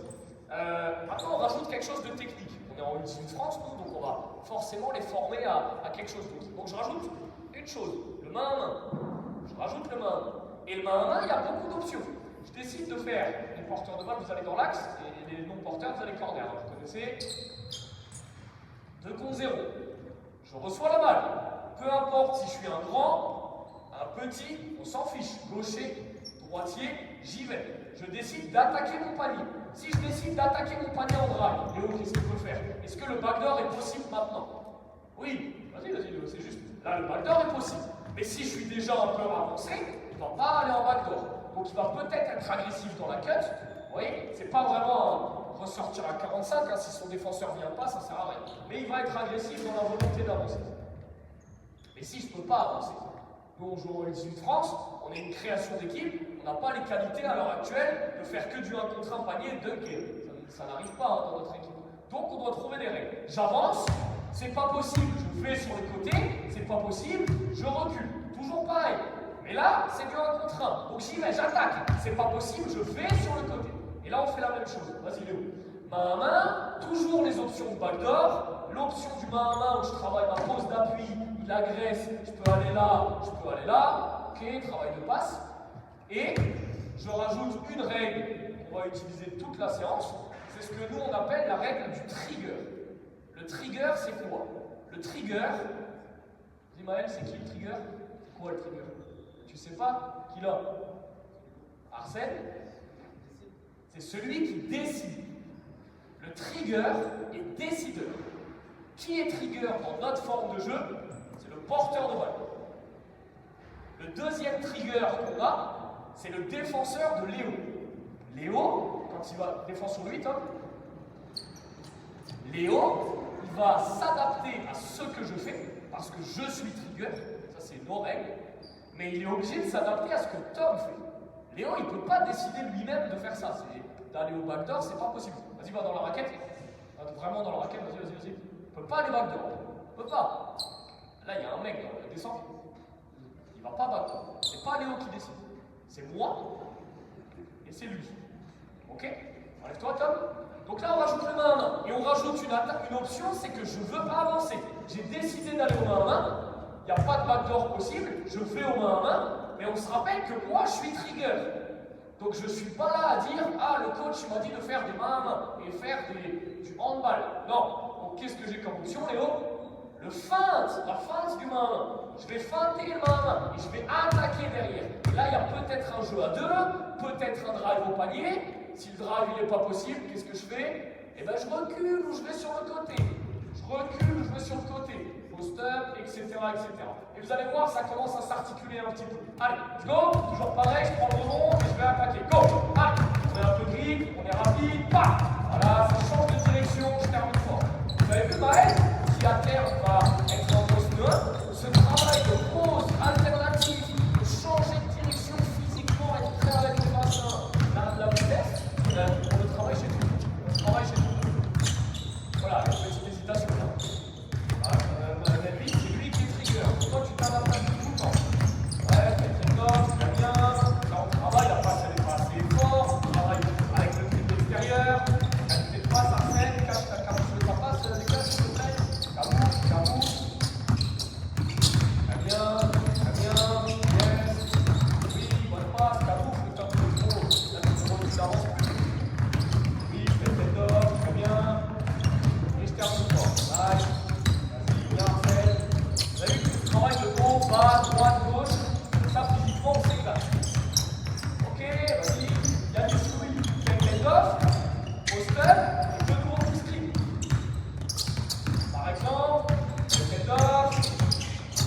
[SPEAKER 1] Maintenant, on rajoute quelque chose de technique. On est en U18 France, nous, donc on va forcément les former à quelque chose d'autre. Donc je rajoute une chose, le main à main. Je rajoute le main à main. Et le main à main, il y a beaucoup d'options. Je décide de faire les porteurs de balle, vous allez dans l'axe, et les non-porteurs, vous allez corner. Alors, vous connaissez 2 contre 0. Je reçois la balle. Peu importe si je suis un grand, un petit, on s'en fiche. Gaucher, droitier, j'y vais. Je décide d'attaquer mon panier. Si je décide d'attaquer mon panier en drive, Léo, qu'est-ce qu'il peut faire? Est-ce que le backdoor est possible maintenant? Oui, vas-y, Léo, c'est juste. Là, le backdoor est possible. Mais si je suis déjà un peu avancé, il ne va pas aller en backdoor. Donc il va peut-être être agressif dans la cut. Vous voyez, c'est pas vraiment ressortir à 45, hein, si son défenseur ne vient pas, ça ne sert à rien. Mais il va être agressif dans la volonté d'avancer. Et si je ne peux pas avancer, nous on joue au X1 France, on est une création d'équipe, on n'a pas les qualités à l'heure actuelle de faire que du 1 contre 1 panier et dunker. Ça n'arrive pas hein, dans notre équipe. Donc on doit trouver des règles. J'avance, c'est pas possible, je vais sur les côtés, c'est pas possible, je recule. Toujours pareil. Mais là, c'est du 1 contre 1. Donc j'y vais, j'attaque. C'est pas possible, je vais sur le côté. Et là, on fait la même chose. Vas-y, Léo. Main à main, toujours les options de backdoor. L'option du main à main où je travaille ma pose d'appui, il agresse, je peux aller là, je peux aller là. Ok, travail de passe. Et je rajoute une règle qu'on va utiliser toute la séance. C'est ce que nous, on appelle la règle du trigger. Le trigger, c'est quoi? Le trigger, dis Maël, c'est qui le trigger? C'est quoi le trigger? Tu sais pas? Qui l'a? Arsène? C'est celui qui décide. Le trigger est décideur. Qui est trigger dans notre forme de jeu? C'est le porteur de balle. Le deuxième trigger qu'on a, c'est le défenseur de Léo. Léo, quand il va défendre sur 8, hein, Léo, il va s'adapter à ce que je fais, parce que je suis trigger, ça c'est nos règles, mais il est obligé de s'adapter à ce que Tom fait. Léo, il ne peut pas décider lui-même de faire ça. D'aller au backdoor, c'est pas possible. Vas-y, va dans la raquette. Va vraiment dans la raquette, vas-y. Il ne peut pas aller backdoor. Il ne peut pas. Là, il y a un mec, il descend. Il ne va pas backdoor. C'est pas Léo qui décide. C'est moi et c'est lui. Ok? Enlève-toi, Tom. Donc là, on rajoute le main à main. Et on rajoute une option, c'est que je veux pas avancer. J'ai décidé d'aller au main à main. Il n'y a pas de backdoor possible. Je fais au main à main. Mais on se rappelle que moi, je suis trigger. Donc je ne suis pas là à dire « Ah, le coach m'a dit de faire des mains à main et faire du handball. » Non. Donc qu'est-ce que j'ai comme option, Léo? Le feinte, la feinte du main à main. Je vais feinter le main à main et je vais attaquer derrière. Et là, il y a peut-être un jeu à deux, peut-être un drive au panier. Si le drive n'est pas possible, qu'est-ce que je fais? Eh bien, je recule ou je vais sur le côté. Je recule ou je vais sur le côté. Post-up, etc., etc. Et vous allez voir, ça commence à s'articuler un petit peu. Allez, let's go. Toujours pareil, je prends le rebond et je vais attaquer. Go. Allez, on est un peu grip, on est rapide. Pam. Voilà, ça change de direction, je termine fort. Vous avez vu Maël, qui à terme va être en poste 1, ce travail de pause alternative, de changer de direction physiquement, être prêt avec le bassin, la vitesse, on le travaille chez tout. On le travaille chez tout. Voilà, une petite hésitation là. Melvin, c'est lui qui est trigger. Toi, tu t'adaptes un peu tout le temps. Ouais, très top, très bien. Là, on travaille, la passe, elle n'est pas assez forte. On travaille avec le triple extérieur. Qualité de passe, Arsène, cache ta passe, dégage, s'il te plaît. Cabou. Très bien, yes. Oui, bonne passe, Cabou, le temps de trop. Là, tu avances plus. Oui, très top, très bien. Et je termine fort. Nice. Vous avez vu que je travaille de haut, bas, droite, gauche, ça physiquement on s'éclate. Ok, vas-y, il y a du squeeze, fait take-off, post-up, et deux tours qui screen. Par exemple, le take-off,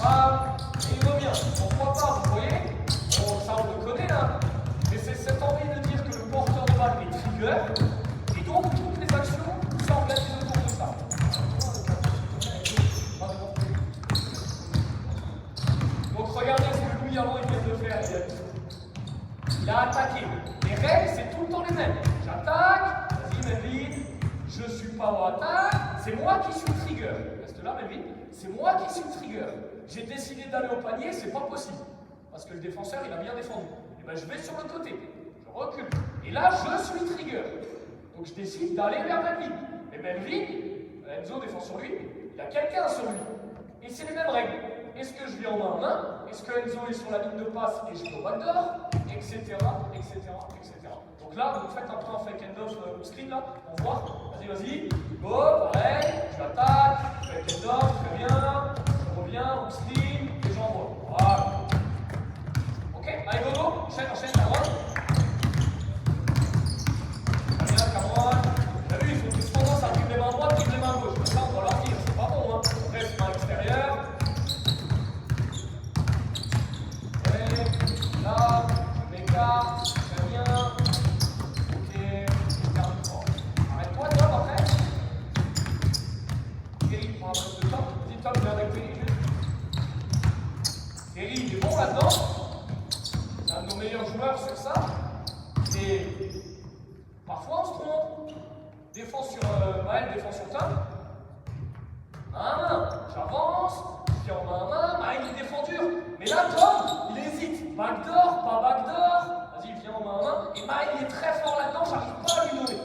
[SPEAKER 1] bam, et il revient. Pourquoi pas, vous voyez? Bon, ça on le connaît là, mais c'est cette envie de dire que le porteur de balle est trigger, et donc toutes les actions s'organisent autour de ça. Donc regardez ce que Louis avant il vient de faire. Il a attaqué. Les règles, c'est tout le temps les mêmes. J'attaque, vas-y Melvin, je suis pas en attaque, c'est moi qui suis trigger. Reste là Melvin, c'est moi qui suis trigger. J'ai décidé d'aller au panier, c'est pas possible. parce que le défenseur, il a bien défendu. Et ben je vais sur le côté, je recule. Et là, je suis trigger. Donc je décide d'aller vers Melvin. Mais Melvin, Enzo défend sur lui, il y a quelqu'un sur lui. Et c'est les mêmes règles. Est-ce que je vais en main à main? Est-ce que Enzo est sur la ligne de passe et je vais au backdoor? Etc. etc. etc. Donc là, vous faites un peu un fake end-off au screen là, on voit. Vas-y, go, pareil, je l'attaque, fake end-off, très bien, je reviens, au screen, et j'envoie. Voilà. Ok, allez, go, go, enchaîne, Cameron. Très bien, Cameron. Vous avez vu, ils ont tous tendance à prendre les mains droites, prendre les mains gauches. Comme ça, on va leur dire, c'est pas bon, hein. On reste main extérieure. Là, je m'écarte, très bien. Ok, je termine fort. Arrête-toi, Tom, après. Terry prend la place de Tom. Dis Tom, viens avec Terry. Terry, il est bon là-dedans. C'est un de nos meilleurs joueurs sur ça. Et parfois, on se trompe. Défense sur Maël, défense sur Tom. Main à main, j'avance. Je viens en main à main. Maël, il défend dur. Mais là, Tom, il hésite. Backdoor, pas backdoor. Vas-y, viens en main à main. Et Maël, il est très fort là-dedans, j'arrive pas à lui donner.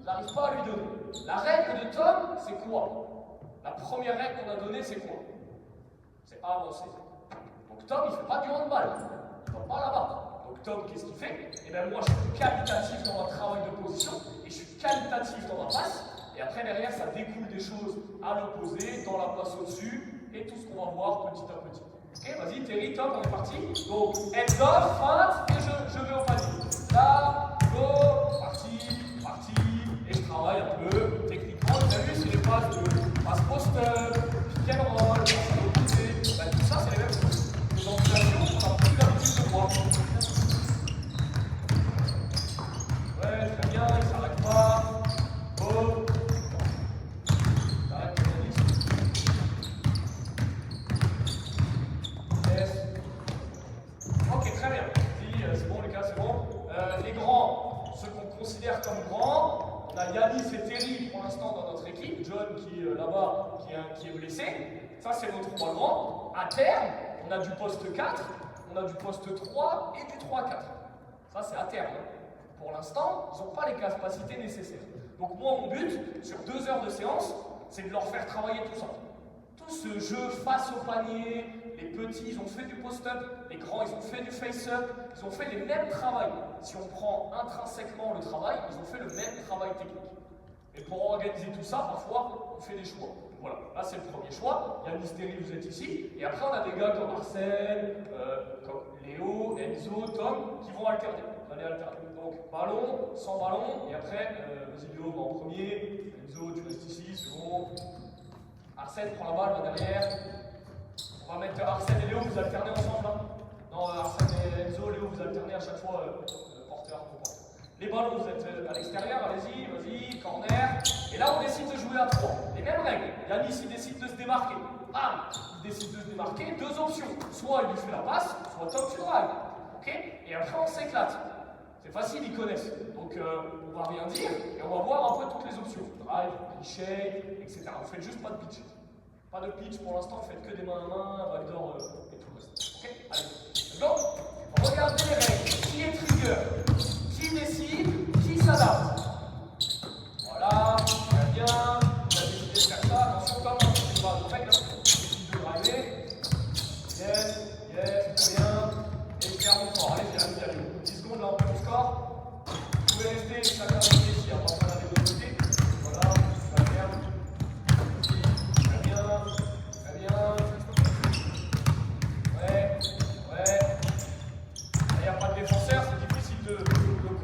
[SPEAKER 1] J'arrive pas à lui donner. La règle de Tom, c'est quoi? La première règle qu'on a donnée, c'est quoi? C'est avancer. Donc Tom, il fait pas du handball. Il va pas là-bas. Donc Tom, qu'est-ce qu'il fait? Eh bien moi, je suis qualitatif dans mon travail de position et je suis qualitatif dans ma passe. Et après, derrière, ça découle des choses à l'opposé, dans la passe au-dessus et tout ce qu'on va voir petit à petit. Ok, vas-y, Terry, Tom, on est parti. Donc, heads off, feinte, et je vais au panier. Là, go, parti, et je travaille un peu techniquement. Vous avez vu, c'est les passes de passe post-up, pick and roll, passe à l'opposé. Ben, tout ça, c'est les mêmes choses. Les angulations, on n'a plus l'habitude de voir. Ouais, très bien, il ne s'arrête pas. Go. Ok, très bien. C'est bon les gars, c'est bon. Les grands, ceux qu'on considère comme grands, on a Yanis et Terry pour l'instant dans notre équipe. John qui est là-bas, qui est blessé. Ça, c'est nos 3 grands. À terme, on a du poste 4, on a du poste 3 et du 3-4. Ça, c'est à terme. Pour l'instant, ils n'ont pas les capacités nécessaires. Donc moi, mon but, sur 2 heures de séance, c'est de leur faire travailler tout ça. Tout ce jeu face au panier, les petits, ils ont fait du post-up, les grands, ils ont fait du face-up, ils ont fait les mêmes travails. Si on prend intrinsèquement le travail, ils ont fait le même travail technique. Et pour organiser tout ça, parfois, on fait des choix. Donc voilà, là c'est le premier choix. Il y a Mystery, vous êtes ici. Et après, on a des gars comme Arsène, comme Léo, Enzo, Tom, qui vont alterner. Vous allez alterner. Donc ballon, sans ballon, et après, vas-y Léo va en premier, Enzo, tu restes ici, c'est bon. Arsène prend la balle, va derrière. On va mettre Arsène et Léo, vous alternez ensemble. Hein. Non, Arsène et Enzo, Léo, vous alternez à chaque fois porteur. Les ballons, vous êtes à l'extérieur, allez-y, vas-y, corner. Et là, on décide de jouer à 3. Les mêmes règles. Yanis, il décide de se démarquer. Bam, il décide de se démarquer. 2 options. Soit il lui fait la passe, soit Tom, tu drives. Ok? Et après, on s'éclate. C'est facile, ils connaissent. Donc, on va rien dire et on va voir un peu toutes les options. Drive, shake, etc. Vous faites juste pas de pitch. Pas de pitch pour l'instant, vous faites que des mains à main, backdoor et tout le reste. Ok? Allez. Donc, regardez les règles. Qui est trigger? Qui décide? Qui s'adapte? Voilà, très bien. Vous avez décidé de faire ça. Attention, comme c'est pas de règle. Décide de driver. Yes, très bien. Et ferme fort. Allez, 10 secondes là, on peut le score. Vous pouvez rester chacun de côté ici, on va prendre la deux côtés. Voilà, ça ferme. Très bien. Ouais. Il n'y a pas de défenseur, c'est difficile de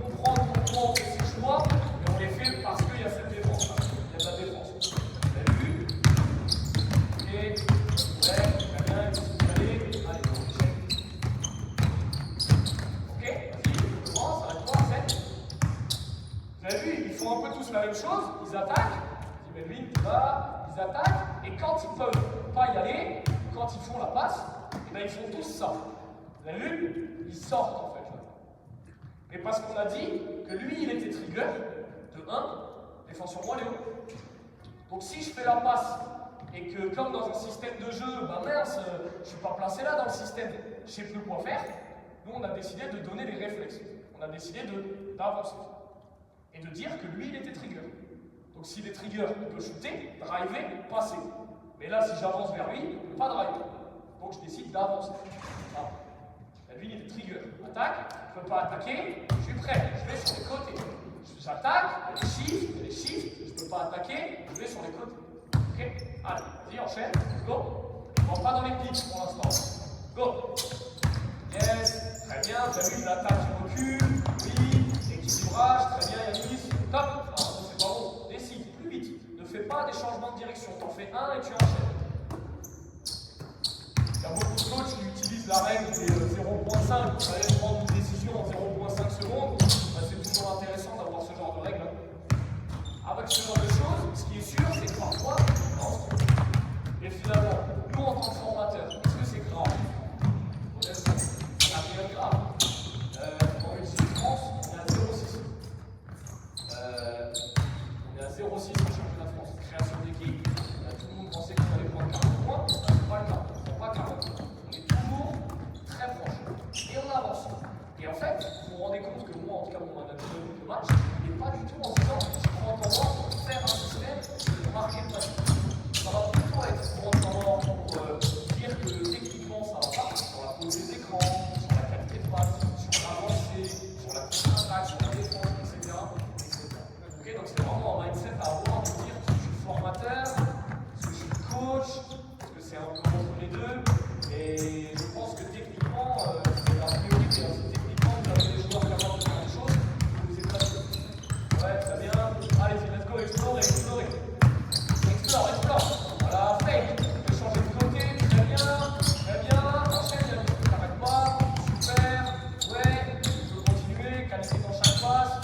[SPEAKER 1] comprendre pourquoi on fait ces choix, mais on les fait parce qu'il y a cette défense. Il y a de la défense. Vous avez vu? Ok. Ouais, très bien, allez, ok, vas-y, commence, ça va être 3, 7. Vous avez vu, ils font un peu tous la même chose, ils attaquent, dis Melvin, tu vas, ils attaquent, et quand ils peuvent pas y aller, quand ils font la passe, et ben ils font tous ça. Vous avez vu? Ils sortent en fait là. Mais parce qu'on a dit que lui il était trigger, de 1, défends sur moi Léo. Donc si je fais la passe, et que comme dans un système de jeu, bah mince, je suis pas placé là dans le système, je ne sais plus quoi faire, nous on a décidé de donner des réflexes. On a décidé d'avancer. Et de dire que lui, il était trigger. Donc s'il est trigger, il peut shooter, driver, passer. Mais là, si j'avance vers lui, il ne peut pas driver. Donc je décide d'avancer. Ah. Lui, il est trigger. Attaque, je ne peux pas attaquer, je suis prêt, je vais sur les côtés. J'attaque, il y a des shifts, je ne peux pas attaquer, je vais sur les côtés. Ok? Allez, vas-y, enchaîne, go. On ne va pas dans les pics pour l'instant. Go. Yes, très bien, vous avez vu l'attaque qui recule, oui, équilibrage, très bien Yanis, top. Non, c'est pas bon, décide, plus vite. Ne fais pas des changements de direction, t'en fais un et tu enchaînes. Il y a beaucoup de coachs qui utilisent la règle des 0.5, vous allez prendre une décision en 0.5 secondes, c'est toujours intéressant d'avoir ce genre de règle. Avec ce genre de choses, ce qui est sûr, c'est que parfois, non. Et finalement, nous en tant que formateurs, est-ce que c'est grave? Honnêtement, c'est rien de grave. En Belgique, France, on est à 0,6. On est à 0,6 en championnat de France. Création d'équipe, tout le monde pensait qu'on allait prendre 40 points, ce n'est pas le cas. On ne prend pas 40 points. On est toujours très proche. Et on avance. Et en fait, vous vous rendez compte que moi, en tout cas, mon management de match, il n'est pas du tout en disant je prends tendance pour faire un système de marquer le match. Ça va plutôt être pour tendance pour dire que techniquement ça va pas, sur la pose des écrans, sur la qualité de passe, sur l'avancée, sur la contre-attaque, sur la défense, etc. Okay, donc c'est vraiment un mindset à avoir de dire est-ce que je suis formateur, est-ce que je suis coach, est-ce que c'est un peu entre les deux. Et je pense que techniquement, c'est la priorité. Techniquement, vous avez des joueurs capables de faire des choses, vous les écrasez. Ouais, très bien. Allez-y, let's go, explorer, explorer. Explore. Voilà, fake. Tu peux changer de côté, très bien. Enchaîne, ne t'arrête pas. Super. Ouais, tu peux continuer, qualité dans chaque passe.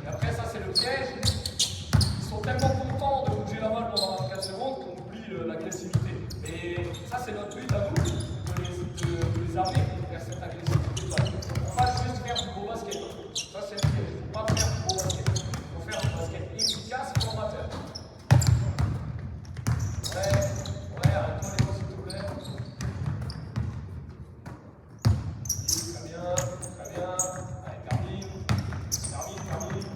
[SPEAKER 1] Et après, ça, c'est le piège. Ils sont tellement contents de bouger la balle pendant 24 secondes qu'on oublie l'agressivité. Et ça, c'est notre but à nous, de les amener vers cette agressivité de balle. On va juste faire du beau basket. Ça, c'est le piège. Il ne faut pas faire du beau basket. Il faut faire du basket efficace et formateur. Ouais, arrête-toi les mots s'il te plaît. Très bien. Allez, termine.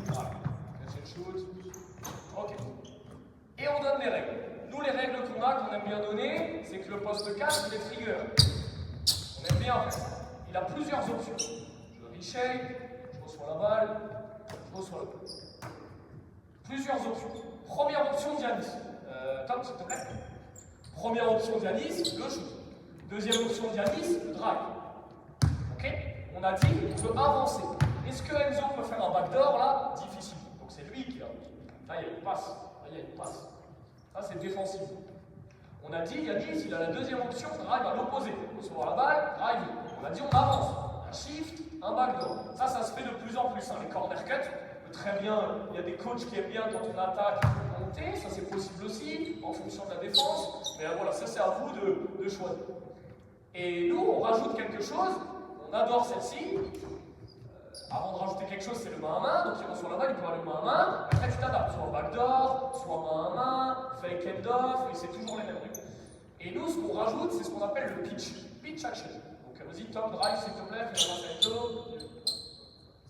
[SPEAKER 1] Voilà. Catch and shoot. Ok. Et on donne les règles. Nous, les règles qu'on aime bien donner, c'est que le poste 4, il est trigger. On aime bien faire ça. Il a plusieurs options. Je reshake, je reçois la balle, je reçois le ball. Plusieurs options. Première option, Giannis. Tom, s'il te plaît. Première option, Giannis, le shoot. Deuxième option, Giannis, le drive. Ok? On a dit, on veut avancer. Est-ce que Enzo peut faire un backdoor là? Difficile. Donc c'est lui qui a. Là, il y a une passe. Ça, c'est défensif. On a dit, Yanis, il a la deuxième option, drive à l'opposé. Recevoir la balle, drive. On a dit, on avance. Un shift, un backdoor. Ça se fait de plus en plus. Hein. Les corner cuts, très bien. Il y a des coachs qui aiment bien quand on attaque monter. Ça, c'est possible aussi, en fonction de la défense. Mais voilà, ça, c'est à vous de choisir. Et nous, on rajoute quelque chose. On adore celle-ci. Avant de rajouter quelque chose, c'est le main à main. Donc il reçoit la balle, il peut avoir le main à main. Après, tu t'adaptes. Soit backdoor, soit main à main, fake end off, et c'est toujours les mêmes règles. Et nous, ce qu'on rajoute, c'est ce qu'on appelle le pitch. Pitch action. Donc vas-y, Tom, drive, s'il te plaît, fais la passe à Enzo.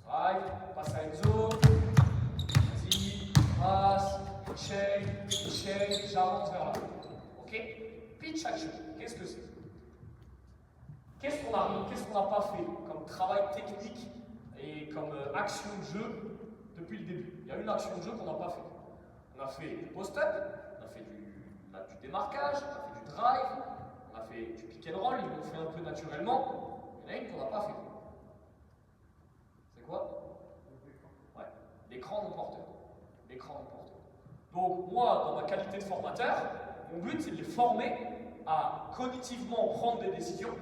[SPEAKER 1] Drive, passe à Enzo. Vas-y, passe, shake, j'avance vers là. Ok? Pitch action. Qu'est-ce que c'est? Qu'est-ce qu'on n'a pas fait comme travail technique et comme action de jeu depuis le début? Il y a une action de jeu qu'on n'a pas fait. On a fait du post-up, on a fait du démarquage, on a fait du drive, on a fait du pick and roll, ils l'ont fait un peu naturellement. Il y en a une qu'on n'a pas fait. C'est quoi? Ouais, l'écran non porteur. Donc moi, dans ma qualité de formateur, mon but c'est de les former à cognitivement prendre des décisions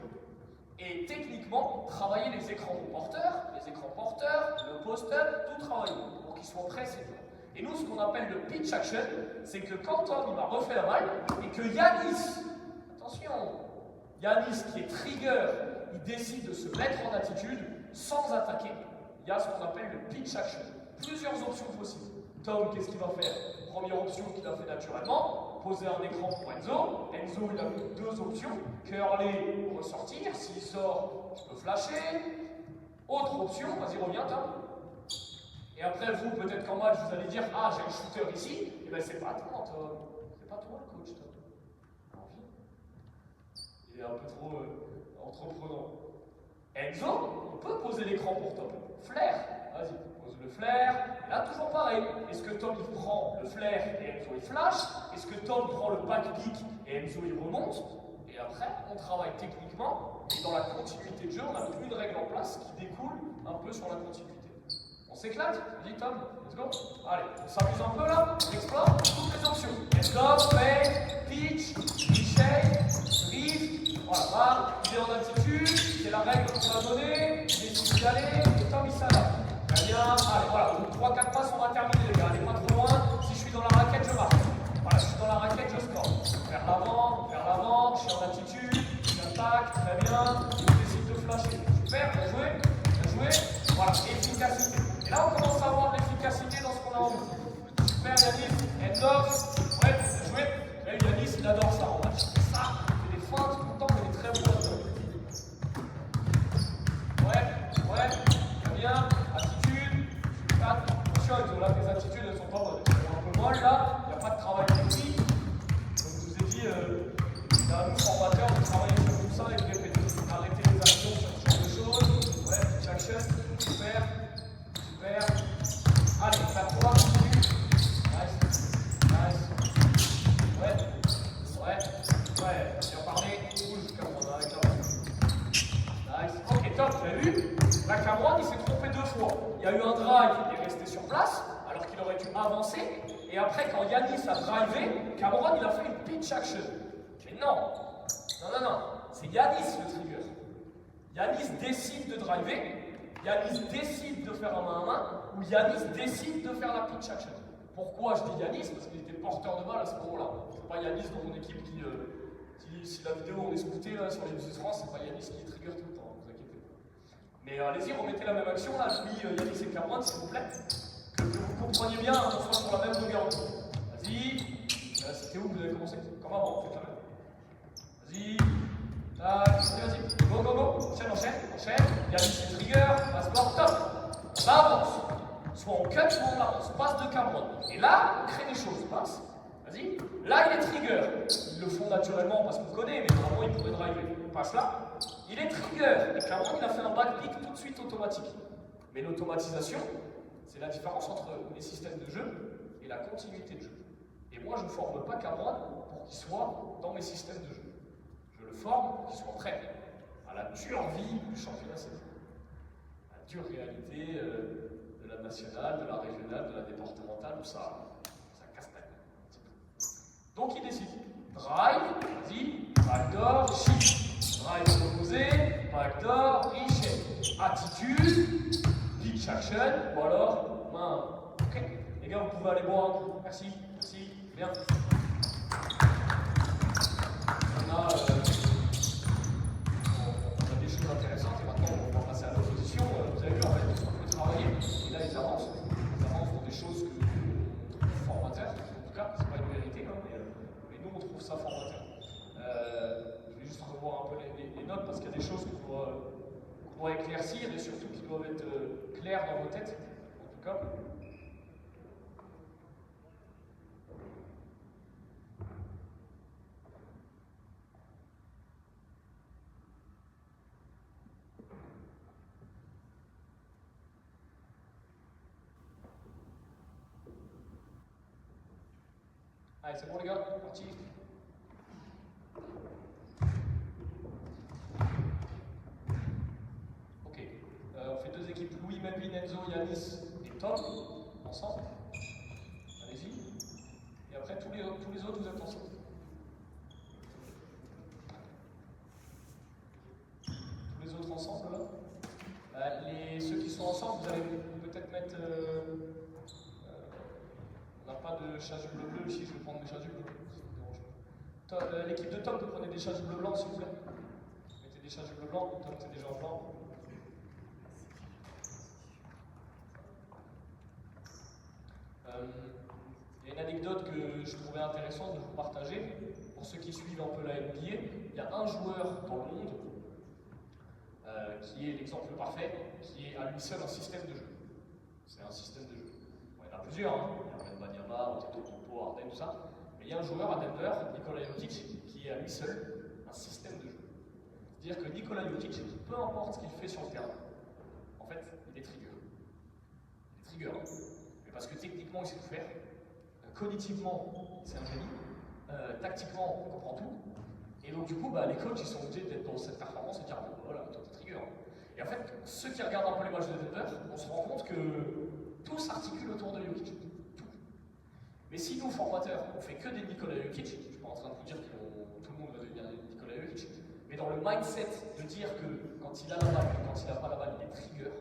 [SPEAKER 1] et techniquement travailler les écrans porteurs, le post-up, tout travailler pour qu'ils soient prêts. Et nous, ce qu'on appelle le pitch action, c'est que quand Tom il m'a refait la balle et que Yanis, attention, Yanis qui est trigger, il décide de se mettre en attitude sans attaquer. Il y a ce qu'on appelle le pitch action. Plusieurs options possibles. Tom, qu'est-ce qu'il va faire? Première option qu'il a fait naturellement, poser un écran pour Enzo. Enzo, il a eu deux options. Curler, ressortir. S'il sort, je peux flasher. Autre option, vas-y, reviens, Tom. Et après, vous, peut-être qu'en match, vous allez dire, ah, j'ai un shooter ici. Et bien, c'est pas toi, Tom. C'est pas toi, le coach, Tom. Alors, viens. Il est un peu trop entreprenant. Enzo, on peut poser l'écran pour Tom. Flair, vas-y, pose le flair. Là, toujours pareil. Est-ce que Tom, il prend le flair et Enzo, il flash? Est-ce que Tom prend le back pick et Enzo, il remonte? Et après, on travaille techniquement. Et dans la continuité de jeu, on a une règle en place qui découle un peu sur la continuité. On s'éclate? Vas-y, Tom, let's go. Allez, on s'amuse un peu là. On explore toutes les options. Stop, fade, pitch, reshape, drift. Voilà, il est en altitude. C'est la règle qu'on a donnée. Il décide d'y aller. Et Tom, il s'adapte. Très bien. Allez, voilà. 3-4 passes, on va terminer, les gars. Allez, pas trop loin. Si je suis dans la raquette, je marque. Voilà, je suis dans la raquette, je score. Vers l'avant, je suis en altitude. J'attaque, très bien. Je décide de flasher. Super, bien joué. Bien joué. Voilà, efficacité. Et là, on commence à avoir de l'efficacité dans ce qu'on a en nous. Super, Yanis. End off. Ouais, bien joué. Et Yanis, il adore ça en match. Ça, il fait des feintes tout le temps, il est très bon là-dedans. Ouais, très bien. Attitude. Attention, ils ont là des attitudes, elles sont pas bonnes. Elles sont un peu molles là. Il n'y a pas de travail technique. Comme je vous ai dit, il y a un formateur de travailler sur tout ça et de répéter. Arrêter les actions sur ce genre de choses. Ouais, pitch action. Super. Allez, ça 3, continue. Nice. Ouais. Bien parlé. Cool, Cameron, avec la balle. Nice. Ok, top, vous avez vu? Là, Cameron, il s'est trompé 2 fois. Il y a eu un drive, il est resté sur place, alors qu'il aurait dû avancer. Et après, quand Yanis a drivé, Cameron, il a fait une pitch action. Mais non. C'est Yanis le trigger. Yanis décide de driver. Yanis décide de faire un main à main, ou Yanis décide de faire la pitch action. Pourquoi je dis Yanis? Parce qu'il était porteur de balle à ce moment-là. C'est pas Yanis dans mon équipe qui si la vidéo on est scouté là, sur les Music France, c'est pas Yanis qui trigger tout le temps, ne vous inquiétez pas. Mais allez-y, remettez la même action là, je lis Yanis et Cameron, s'il vous plaît. Que vous compreniez bien, qu'on soit sur la même longueur. Vas-y. C'était où vous avez commencé? Comme avant, faites la même. Vas-y. Vas-y, go. Enchaîne. Yanis et trigger, passe-bord, top. On avance. Soit on cut, soit on avance. Passe de Cameron. Et là, on crée des choses. Passe. Vas-y. Là, il est trigger. Ils le font naturellement parce qu'on connaît, mais normalement, il pourrait driver. Passe là. Il est trigger. Et Cameron, il a fait un back pick tout de suite automatique. Mais l'automatisation, c'est la différence entre les systèmes de jeu et la continuité de jeu. Et moi, je ne forme pas Cameron pour qu'il soit dans mes systèmes de jeu. Je le forme pour qu'il soit prêt à la dure vie du championnat saison. La dure réalité de la nationale, de la régionale, de la départementale, où ça castagne un petit peu. Donc il décide. Drive, vas-y, backdoor, shift. Drive proposé, backdoor, reshape. Attitude, pitch action, ou alors main. Ok. Les gars, vous pouvez aller boire un coup. Merci. Bien. On a des choses intéressantes et maintenant on va passer à l'opposition. Vous avez vu en fait, on peut travailler et là ils avancent dans des choses que trouve formateurs. En tout cas, c'est pas une vérité, hein, mais nous on trouve ça formateur. Je vais juste revoir un peu les notes parce qu'il y a des choses qu'on doit éclaircir et surtout qui doivent être claires dans vos têtes. En tout cas. Allez, c'est bon les gars, parti. Ok, on fait 2 équipes, Louis, Melvin, Enzo, Yanis et Tom, ensemble. Allez-y. Et après, tous les autres, vous êtes ensemble. Tous les autres ensemble, là. Ceux qui sont ensemble, vous allez peut-être mettre... on n'a pas de chasuble bleu ici, je vais prendre mes chasubles bleus. L'équipe de Tom, vous prenez des chasubles blancs s'il vous plaît. Mettez des chasubles blancs, Tom c'est déjà en blanc. Il y a une anecdote que je trouvais intéressante de vous partager. Pour ceux qui suivent un peu la NBA, il y a un joueur dans le monde qui est l'exemple parfait, qui est à lui seul un système de jeu. C'est un système de jeu. Bon, il y en a plusieurs, hein. Il y a Wembanyama, Antetokounmpo, Harden, tout ça. Mais il y a un joueur à Denver, Nikola Jokic, qui est à lui seul un système de jeu. C'est-à-dire que Nikola Jokic, peu importe ce qu'il fait sur le terrain, en fait, il est trigger. Il est trigger, hein. Mais parce que techniquement, il sait tout faire. Cognitivement, c'est un génie. Tactiquement, on comprend tout. Et donc, du coup, les coachs, ils sont obligés d'être dans cette performance et de dire, bon, voilà, toi, t'es trigger. Et en fait, ceux qui regardent un peu les matchs de Denver, on se rend compte que tout s'articule autour de Jokic. Tout. Mais si nous, formateurs, on fait que des Nikola Jokic, je ne suis pas en train de vous dire que tout le monde va devenir Nikola Jokic, mais dans le mindset de dire que quand il a la balle, quand il n'a pas la balle, il est trigger,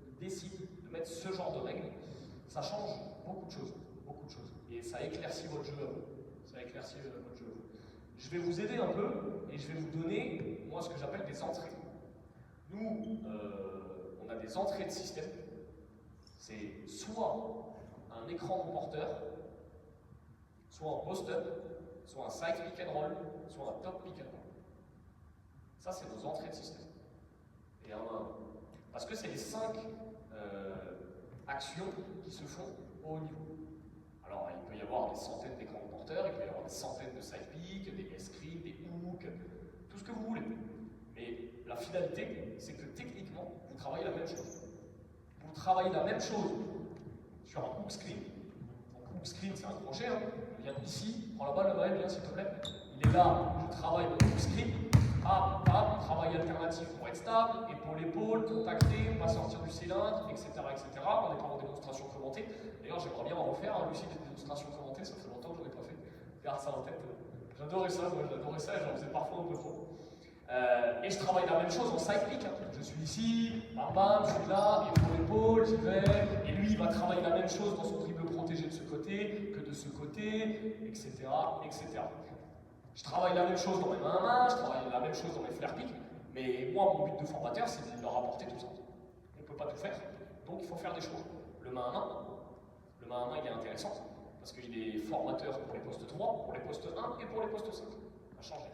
[SPEAKER 1] il décide de mettre ce genre de règles, ça change beaucoup de choses. Beaucoup de choses. Et ça éclaircit votre jeu. Ça éclaircit votre jeu. Je vais vous aider un peu et je vais vous donner, moi, ce que j'appelle des entrées. Nous, on a des entrées de système. C'est soit un écran de porteur, soit un post-up, soit un side pick and roll, soit un top pick and roll. Ça, c'est nos entrées de système. Et parce que c'est les 5 actions qui se font au haut niveau. Alors, il peut y avoir des centaines d'écrans de porteurs, il peut y avoir des centaines de side pick, des screens, des hooks, tout ce que vous voulez. Mais la finalité, c'est que techniquement, vous travaillez la même chose. Vous travaillez la même chose sur un hook screen. Un hook screen, c'est un crochet. Hein. Il vient ici, prends la balle, viens s'il te plaît. Il est là, je travaille mon hook screen. Travail alternatif pour être stable, épaule-épaule, contacter, pas sortir du cylindre, etc. etc. On n'est pas en démonstration commentée. D'ailleurs, j'aimerais bien en refaire, Lucie, des démonstrations commentées, ça fait longtemps que je n'en ai pas fait. Garde ça en tête. J'adorais ça, moi, j'adorais ça, et j'en faisais parfois un peu trop. Et je travaille la même chose en side pick. Hein. Je suis ici, bam, je suis là, épaule-épaule, j'y vais. Et lui, il va travailler la même chose dans son dribble protégé de ce côté que de ce côté, etc. etc. Je travaille la même chose dans mes mains à main, je travaille la même chose dans mes flare picks, mais moi, mon but de formateur, c'est de leur apporter tout ça. On ne peut pas tout faire, donc il faut faire des choix. Le main à main, il est intéressant, parce qu'il est formateur pour les postes 3, pour les postes 1 et pour les postes 5. Ça a changé.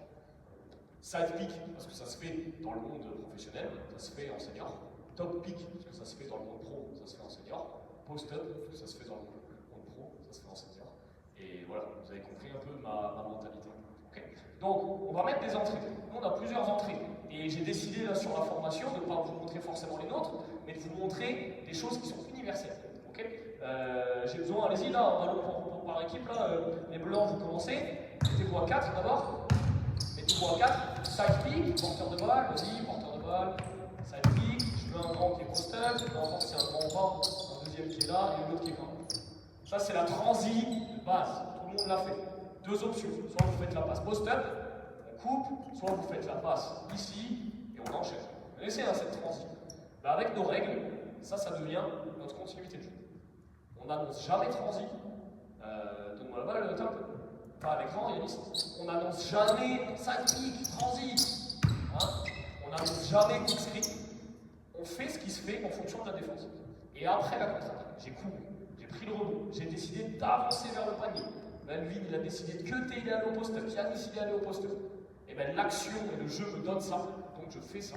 [SPEAKER 1] Side pick, parce que ça se fait dans le monde professionnel, ça se fait en senior. Top pick, parce que ça se fait dans le monde pro, ça se fait en senior. Post-up, parce que ça se fait dans le monde pro, ça se fait en senior. Et voilà, vous avez compris un peu ma mentalité. Donc, on va mettre des entrées. Nous, on a plusieurs entrées. Et j'ai décidé là, sur la formation de ne pas vous montrer forcément les nôtres, mais de vous montrer des choses qui sont universelles. J'ai besoin, allez-y, là, un ballon par équipe. Là, les blancs, vous commencez. Mettez-vous à 4 d'abord. Mettez-vous à 4. Side pick, porteur de balle. Vas-y, porteur de balle. Side pick. Je veux un grand qui est post-up. Peu importe si c'est un grand ou pas. Un deuxième qui est là et l'autre qui est grand. Ça, c'est la transi de base. Tout le monde l'a fait. 2 options, soit vous faites la passe post-up, on coupe, soit vous faites la passe ici, et on enchaîne. Vous connaissez cette transition. Avec nos règles, ça devient notre continuité de jeu. On n'annonce jamais transi. Donne-moi la balle, top. Pas à l'écran, Yanis. On n'annonce jamais side pick, transi. Hein, on n'annonce jamais hook screen. On fait ce qui se fait en fonction de la défense. Et après la contre-attaque, j'ai couru, j'ai pris le rebond, j'ai décidé d'avancer vers le panier. Melvin, il a décidé de cutter, il est allé au poste-up. Yannis, il est allé au poste-up. Et bien l'action et le jeu me donnent ça, donc je fais ça.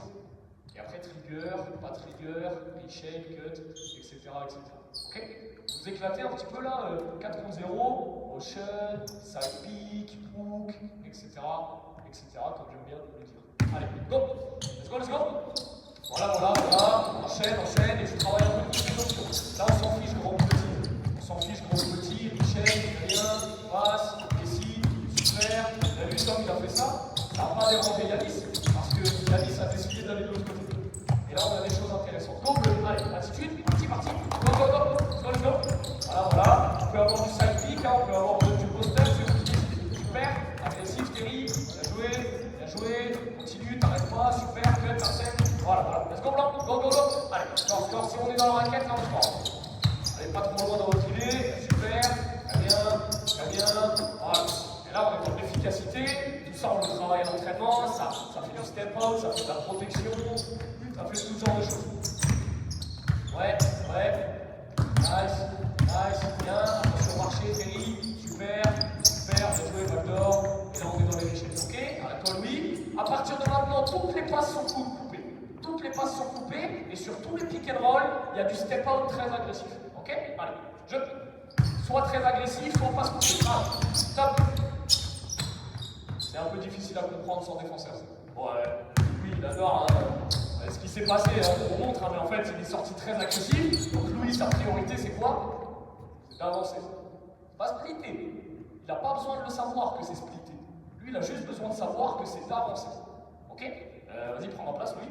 [SPEAKER 1] Et après, trigger, pas trigger, reshape, cut, etc. etc. Ok. Vous éclatez un petit peu là, 4 contre 0, motion, side pick, hook, etc. etc. comme j'aime bien le dire. Allez, go! Let's go, let's go! Voilà, enchaîne, et je travaille un peu plus les options. Là, on s'en fiche, gros petit. On s'en fiche, gros petit, reshape, rien. Passe, décide, super. Vous avez vu comme il a fait ça? Ça n'a pas dérangé Yanis, parce que Yanis a décidé d'aller de l'autre côté. Et là, on a des choses intéressantes. Go bleu, allez, attitude, parti. Go. Voilà. On peut avoir du side pick, hein, on peut avoir du post-up, super. Agressif, Terry, bien joué. Continue, t'arrêtes pas, super, cut, t'assènes. Voilà. Let's go blanc, go. Allez, score, si on est dans la raquette, là, on score. Allez, pas trop loin dans votre idée, super. Très bien, voilà. Et là, on est dans l'efficacité, tout ça, on le travaille à l'entraînement, ça fait du step-out, ça fait de la protection, ça fait tout ce genre de choses. Ouais, nice, bien, passes sont coupées. Toutes les passes sont coupées et sur tous les pick and roll, il y a du step out très agressif. Ok? Allez, je. Soit très agressif, soit passe coupée. Allez, stop. C'est un peu difficile à comprendre sans défenseur. Ouais, oui, il adore. Ce qui s'est passé, on vous montre, mais en fait, il est sorti très agressif. Donc Louis, sa priorité, c'est quoi? C'est d'avancer. Pas splitter. Il n'a pas besoin de le savoir que c'est splitté. Lui, il a juste besoin de savoir que c'est d'avancer. Ok? Vas-y, prends ma place, Louis.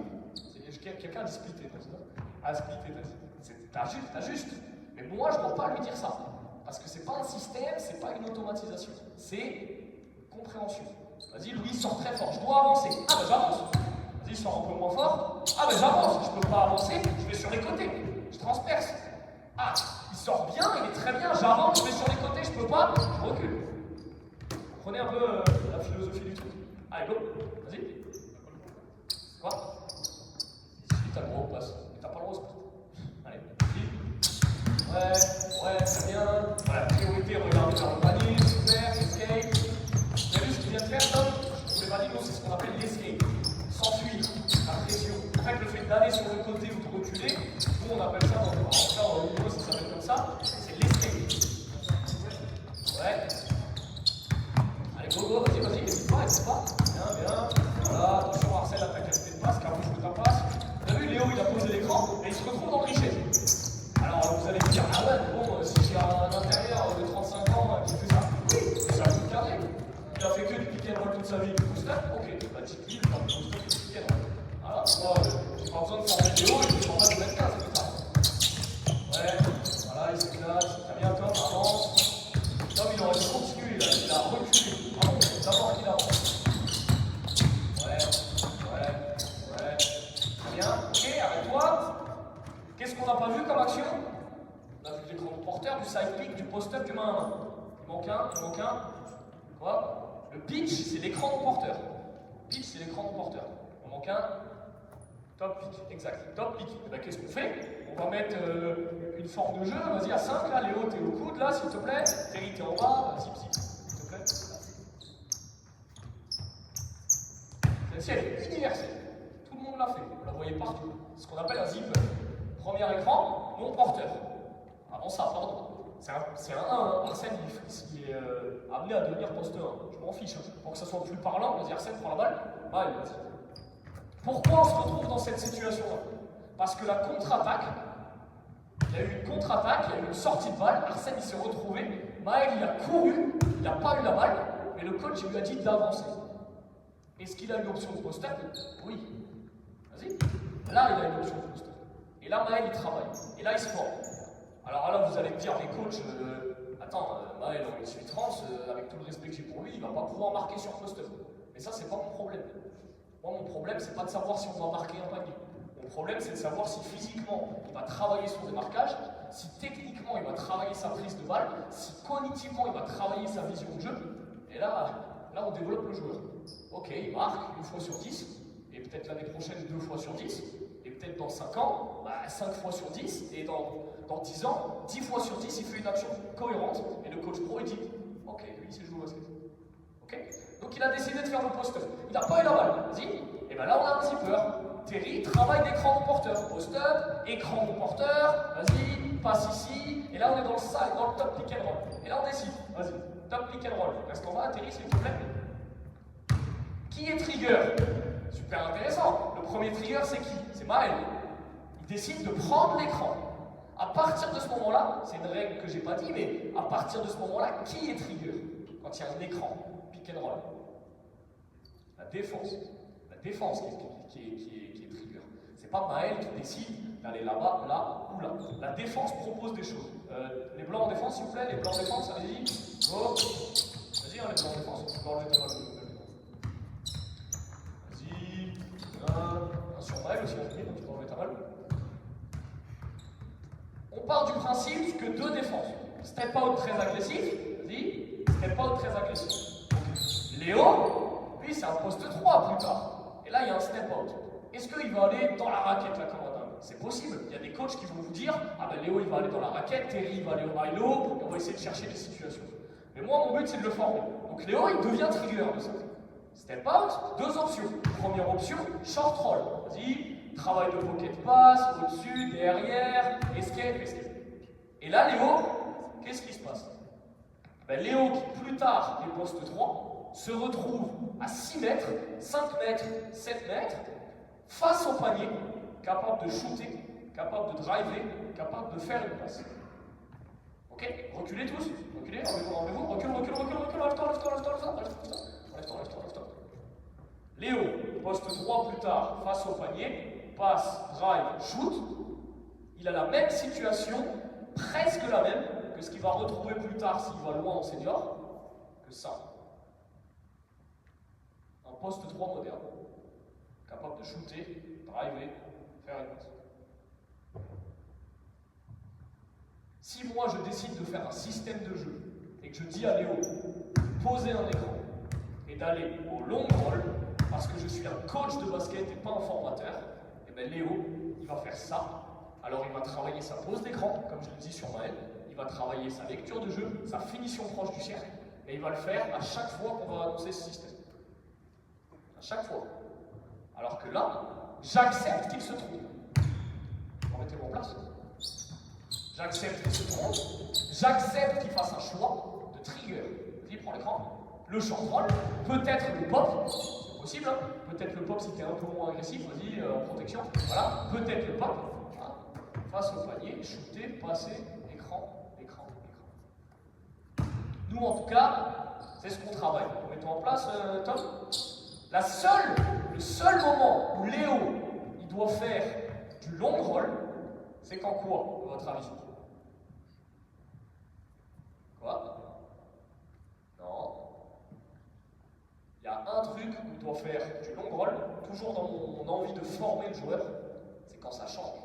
[SPEAKER 1] Quelqu'un dit splitter. Ah, splitter, t'as juste. Mais moi, je ne dois pas lui dire ça. Parce que c'est pas un système, c'est pas une automatisation. C'est compréhension. Vas-y, Louis, sors très fort. Je dois avancer. Ah, ben j'avance. Vas-y, sors un peu moins fort. Ah, ben j'avance. Je ne peux pas avancer. Je vais sur les côtés. Je transperce. Ah, il sort bien, il est très bien. J'avance, je vais sur les côtés. Je ne peux pas. Je recule. Prenez un peu la philosophie du truc. Allez, go. Vas-y. Quoi? Si, t'as le droit au passe. Mais t'as pas le droit au sport. Allez, vas-y. Ouais, très bien. Voilà, priorité, regardez vers le panier, super, escape. Vous avez vu ce qu'il vient de faire, Tom? Je ne vous l'ai pas dit, nous, c'est ce qu'on appelle l'escape. S'enfuir, la pression. En fait, le fait d'aller sur le côté ou de reculer, nous, on appelle ça, dans le niveau, ça s'appelle comme ça, c'est l'escape. Ouais. Allez, go, vas-y, n'hésite pas. Bien. Voilà, attention, Marcel attaque la tête de passe, car vous jouez ta passe. Vous avez vu, Léo, il a posé l'écran, et il se retrouve dans le richet. Alors, vous allez me dire, ah ouais, bon, si j'ai un intérieur de 35 ans qui fait ça, oui, c'est un coup carré. Il a fait que du pick and roll toute sa vie, du post-up, ok, bah typique, il va post-up et du pick and roll. Voilà, moi, j'ai pas besoin de former Léo, il faut former de mettre 15, c'est ça. Ouais, voilà, il s'éclate, c'est très bien, Tom, avance. Tom, il aurait dû continuer, là, il a reculé. Ah bon, d'abord qu'il avance. Ouais, très bien, ok, arrête-toi. Qu'est-ce qu'on n'a pas vu comme action? On a vu l'écran de porteur, du side pick, du post-up, du main à main. Il manque un. Quoi? Le pitch, c'est l'écran de porteur. Pitch, c'est l'écran de porteur. Il manque un. Top pick, exact. Top pick. Et bien, qu'est-ce qu'on fait? On va mettre une forme de jeu. Vas-y, à 5, là, Léo, t'es au coude, là, s'il te plaît. Terry, t'es en bas. Zip, s'il te plaît. Celle-ci, elle est universelle. Tout le monde l'a fait. Vous la voyez partout. C'est ce qu'on appelle un zipper. Premier écran, non porteur. Avant ça, pardon. C'est un 1, Arsène il est amené à devenir poste 1. Je m'en fiche. Pour que ça soit plus parlant, vas-y Arsène, prends la balle. Allez, vas-y. Pourquoi on se retrouve dans cette situation-là? Parce que la contre-attaque, il y a eu une contre-attaque, il y a eu une sortie de balle, Arsène il s'est retrouvé, Maël il a couru, il n'a pas eu la balle, mais le coach il lui a dit d'avancer. Est-ce qu'il a une option de post-up? Oui. Vas-y. Là il a une option de post-up. Et là, Maël, il travaille. Et là, il se forme. Alors là, vous allez me dire, les coachs, attends, Maël, en suit trans, avec tout le respect que j'ai pour lui, il ne va pas pouvoir marquer sur post-up. Mais ça, c'est pas mon problème. Moi, mon problème, c'est pas de savoir si on va marquer un panier. Mon problème, c'est de savoir si physiquement, il va travailler son démarquage, si techniquement, il va travailler sa prise de balle, si cognitivement, il va travailler sa vision de jeu. Et là, on développe le joueur. Ok, il marque une fois sur 10, et peut-être l'année prochaine 2 fois sur 10. Et peut-être dans 5 ans, 5 fois sur 10, et dans 10 ans, 10 fois sur 10, il fait une action cohérente, et le coach pro, il dit, ok, lui, il sait jouer au basket. Ok? Donc il a décidé de faire le post-up. Il n'a pas eu la balle, vas-y. Et bien là, on a un zipper. Terry, travail d'écran de porteur. Post-up, écran de porteur, vas-y, passe ici, et là, on est dans le side, dans le top pick and roll. Et là, on décide, vas-y, top pick and roll. Reste en bas, Terry, s'il te plaît. Qui est trigger? Super intéressant. Le premier trigger, c'est qui? C'est Maël. Il décide de prendre l'écran. À partir de ce moment-là, c'est une règle que j'ai pas dit, mais à partir de ce moment-là, qui est trigger? Quand il y a un écran, pick and roll. La défense. La défense qui est trigger. C'est pas Maël qui décide d'aller là-bas, là ou là. La défense propose des choses. Les blancs en défense, s'il vous plaît, les blancs en défense, allez-y. Go. Vas-y, les blancs en défense, tu peux enlever ta balle. Sur Maël aussi, donc tu peux enlever ta balle. On part du principe que 2 défenses. Step out très agressif, vas-y, step out très agressif. Léo, lui, c'est un poste 3 plus tard. Et là, il y a un step out. Est-ce qu'il va aller dans la raquette, là, comme un dingue? C'est possible. Il y a des coachs qui vont vous dire, ah ben Léo, il va aller dans la raquette, Terry, il va aller au high-low, et on va essayer de chercher des situations. Mais moi, mon but, c'est de le former. Donc Léo, il devient trigger de ça. Step out, 2 options. Première option, short roll. Vas-y, travail de pocket pass, au-dessus, derrière, escape, escape. Et là, Léo, qu'est-ce qui se passe? Ben, Léo, qui plus tard est poste 3, se retrouve à 6 mètres, 5 mètres, 7 mètres, face au panier, capable de shooter, capable de driver, capable de faire une passe. Ok? Reculez tous, reculez, enlevez-vous, recule, lève-toi. Léo, poste 3 plus tard, face au panier, passe, drive, shoot. Il a la même situation, presque la même, que ce qu'il va retrouver plus tard s'il va loin en senior, que ça. Un poste 3 moderne, capable de shooter, driver, faire une passe. Si moi je décide de faire un système de jeu et que je dis à Léo, poser un écran et d'aller au long roll, parce que je suis un coach de basket et pas un formateur, et bien Léo, il va faire ça. Alors il va travailler sa pose d'écran, comme je le dis sur Maël, il va travailler sa lecture de jeu, sa finition proche du cercle, et il va le faire à chaque fois qu'on va annoncer ce système. À chaque fois. Alors que là, j'accepte qu'il se trompe. Remettez-moi en place. J'accepte qu'il se trompe, j'accepte qu'il fasse un choix de trigger. Il prend l'écran, le short roll, peut-être le pop, c'est possible, hein. Peut-être le pop si tu es un peu moins agressif, vas-y, en protection, voilà, peut-être le pop, hein. Face au panier, shooter, passer, écran. Nous en tout cas, c'est ce qu'on travaille. Mettons en place, Tom. Le seul moment où Léo, il doit faire du long roll, c'est quand quoi, à votre avis? Quoi? Non. Il y a un truc où il doit faire du long roll, toujours dans mon envie de former le joueur, c'est quand ça change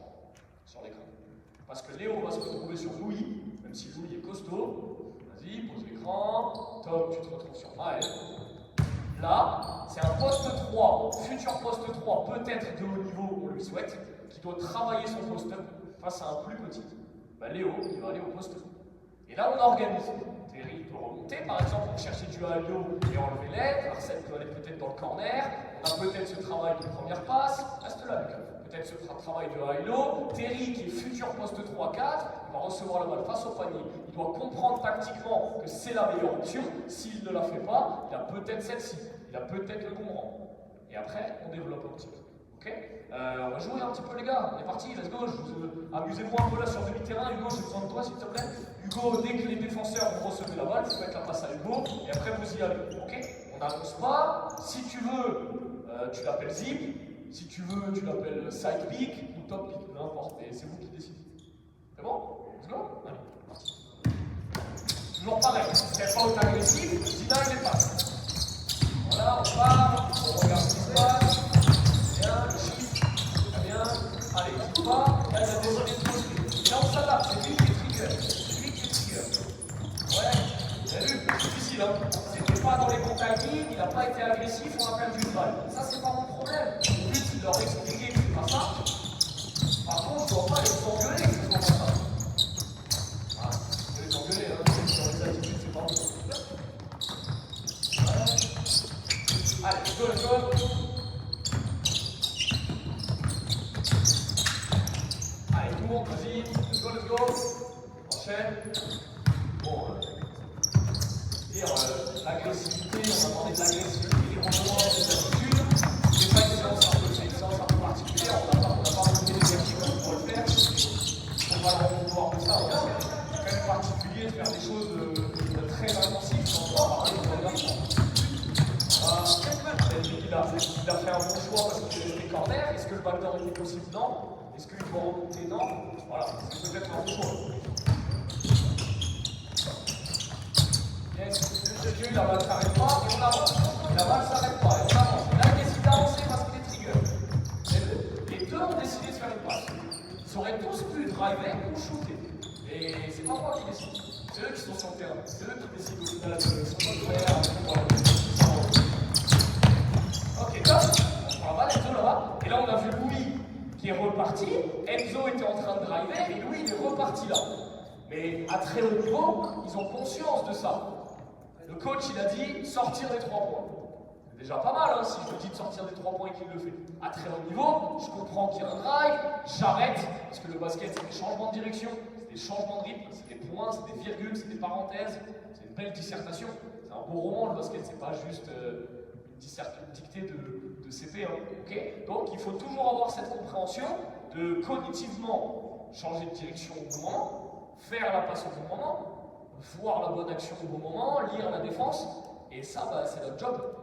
[SPEAKER 1] sur l'écran. Parce que Léo va se retrouver sur Louis, même si Louis est costaud. Vas-y, pose l'écran. Tom, tu te retrouves sur Maël. Là, c'est un poste 3, futur poste 3, peut-être de haut niveau, on lui souhaite, qui doit travailler son post-up face à un plus petit. Ben Léo, il va aller au poste 3. Et là, on organise. Terry peut remonter, par exemple, on chercher du halo et enlever l'aide. Arsène peut aller peut-être dans le corner. On a peut-être ce travail de première passe. Reste là, Lucas. Peut-être ce travail de halo. Terry, qui est futur poste 3-4, il va recevoir la balle face au panier. Il doit comprendre tactiquement que c'est la meilleure option. S'il ne la fait pas, il a peut-être celle-ci. Il a peut-être le bon rang. Et après, on développe un petit peu. Ok, on va jouer un petit peu les gars, on est parti, let's go, amusez-vous un peu là sur demi-terrain. Hugo, j'ai besoin de toi s'il te plaît. Hugo, dès que les défenseurs vous recevez la balle, vous faites la passe à Hugo, et après vous y allez, ok? On n'annonce pas, si tu veux, tu l'appelles zip, si tu veux, tu l'appelles side pick ou top pick, peu importe, mais c'est vous qui décidez. C'est bon? Let's go? Allez, parti. Toujours pareil, step out agressif, Zidane les passes. Voilà, on part, on regarde ce qui se passe. Bien, le chiffre, très bien. Allez, il pas, là il a décidé de poser. Là on s'adapte, c'est lui qui est trigger. C'est lui qui est trigger. Ouais, vous avez vu, c'est difficile, hein. C'était pas dans les bons timings, il n'a pas été agressif, on a perdu une balle. Ça c'est pas mon problème. Le but c'est de leur expliquer que c'est pas ça. Par contre, je ne dois pas les engueuler si c'est pas ça. Ah, je vais les engueuler, hein. Sur les attitudes, c'est pas bon. Ouais. Allez, let's go. Vas-y, let's go. Enchaîne. Bon, l'agressivité, on va parler de l'agressivité, les rendements, les attitudes. C'est pas une séance un peu, c'est une séance un peu particulière, on n'a pas monté l'exercice pour le faire. On va le voir comme ça, c'est quand même particulier de faire des choses très intensives, on va parler de l'engagement. Il a fait un bon choix parce qu'il est resté corner. Est-ce que le backdoor était possible? Non. Est-ce qu'il doit remonter? Non. Voilà, c'est peut-être un bon choix. Yes, le jeu, la balle ne s'arrête pas et on avance. Et la balle ne s'arrête pas et on avance. Et là, il décide d'avancer parce qu'il est trigger. Les deux ont décidé de faire une passe. Ils auraient tous pu driver ou shooter. Et c'est pas moi qui décide. C'est eux qui sont sur le terrain. C'est eux qui décident au final de se faire. Ok, top. On prend la balle, Enzo là-bas. Et là, on a vu Louis qui est reparti. Enzo était en train de driver et Louis il est reparti là. Mais à très haut niveau, ils ont conscience de ça. Le coach, il a dit sortir les 3 points. déjà pas mal, hein, si je vous dis de sortir des 3 points et qu'il le fait. À très haut niveau, je comprends qu'il y a un drive, j'arrête, parce que le basket, c'est des changements de direction, c'est des changements de rythme, c'est des points, c'est des virgules, c'est des parenthèses, c'est une belle dissertation. C'est un beau roman, le basket, c'est pas juste une dictée de CP, hein, ok. Donc il faut toujours avoir cette compréhension de cognitivement changer de direction au bon moment, faire la passe au bon moment, voir la bonne action au bon moment, lire la défense, et ça, bah, c'est notre job,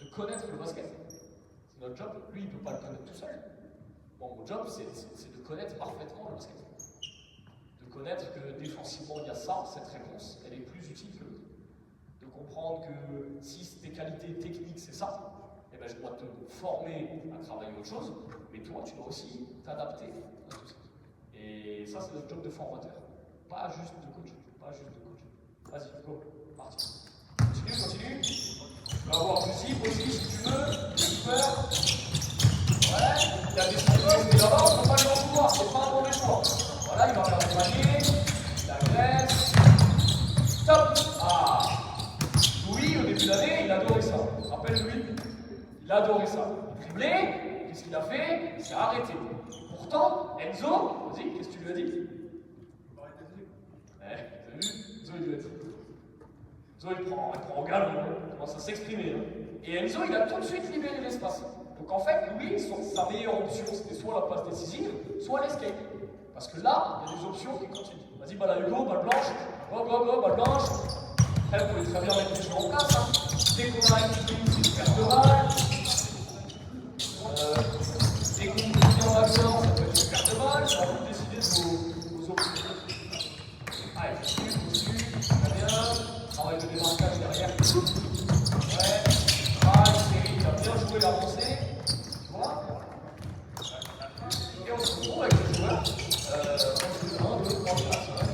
[SPEAKER 1] de connaître le basket. C'est notre job, lui il ne peut pas le connaître tout seul. Bon, mon job, c'est de connaître parfaitement le basket. De connaître que défensivement il y a ça, cette réponse, elle est plus utile que l'autre. De comprendre que si tes qualités techniques c'est ça, eh ben, je dois te former à travailler autre chose, mais toi tu dois aussi t'adapter à tout ça. Et ça c'est notre job de formateur, pas juste de coach, pas juste de coach. Vas-y, go, parti. Continue. Tu peux avoir musique aussi si tu veux, j'ai peur. Ouais, il y a des choses, mais là-bas on ne peut pas les en vouloir, c'est pas un mauvais choix. Voilà, il va faire des paniers, il agresse. Stop. Ah. Louis, au début de l'année, il adorait ça. Rappelle-lui, il adorait ça. Il driblait, qu'est-ce qu'il a fait? Il s'est arrêté. Pourtant, Enzo, vas-y, qu'est-ce que tu lui as dit? Ouais, t'as vu? Enzo, il lui a dit. Enzo, il prend au galop, il commence à s'exprimer. Hein. Et Enzo, il a tout de suite libéré l'espace. Donc en fait, lui, sa meilleure option, c'était soit la passe décisive, soit l'escape. Parce que là, il y a des options qui continuent. Vas-y, balle à Hugo, balle blanche. Go, balle blanche. Après, vous pouvez très bien mettre les choses en place. Hein. Dès qu'on arrête une ligne, c'est une perte de balle. Dès qu'on est en action, ça peut être une perte de balle. Ça va vous décider de vos options. Allez, continue. Très bien. Travail de démarquage derrière. Ouais. Série, il a bien joué l'avancée. Tu vois? Et on se retrouve avec les joueurs. On se 1, 2, 3, 4, 5.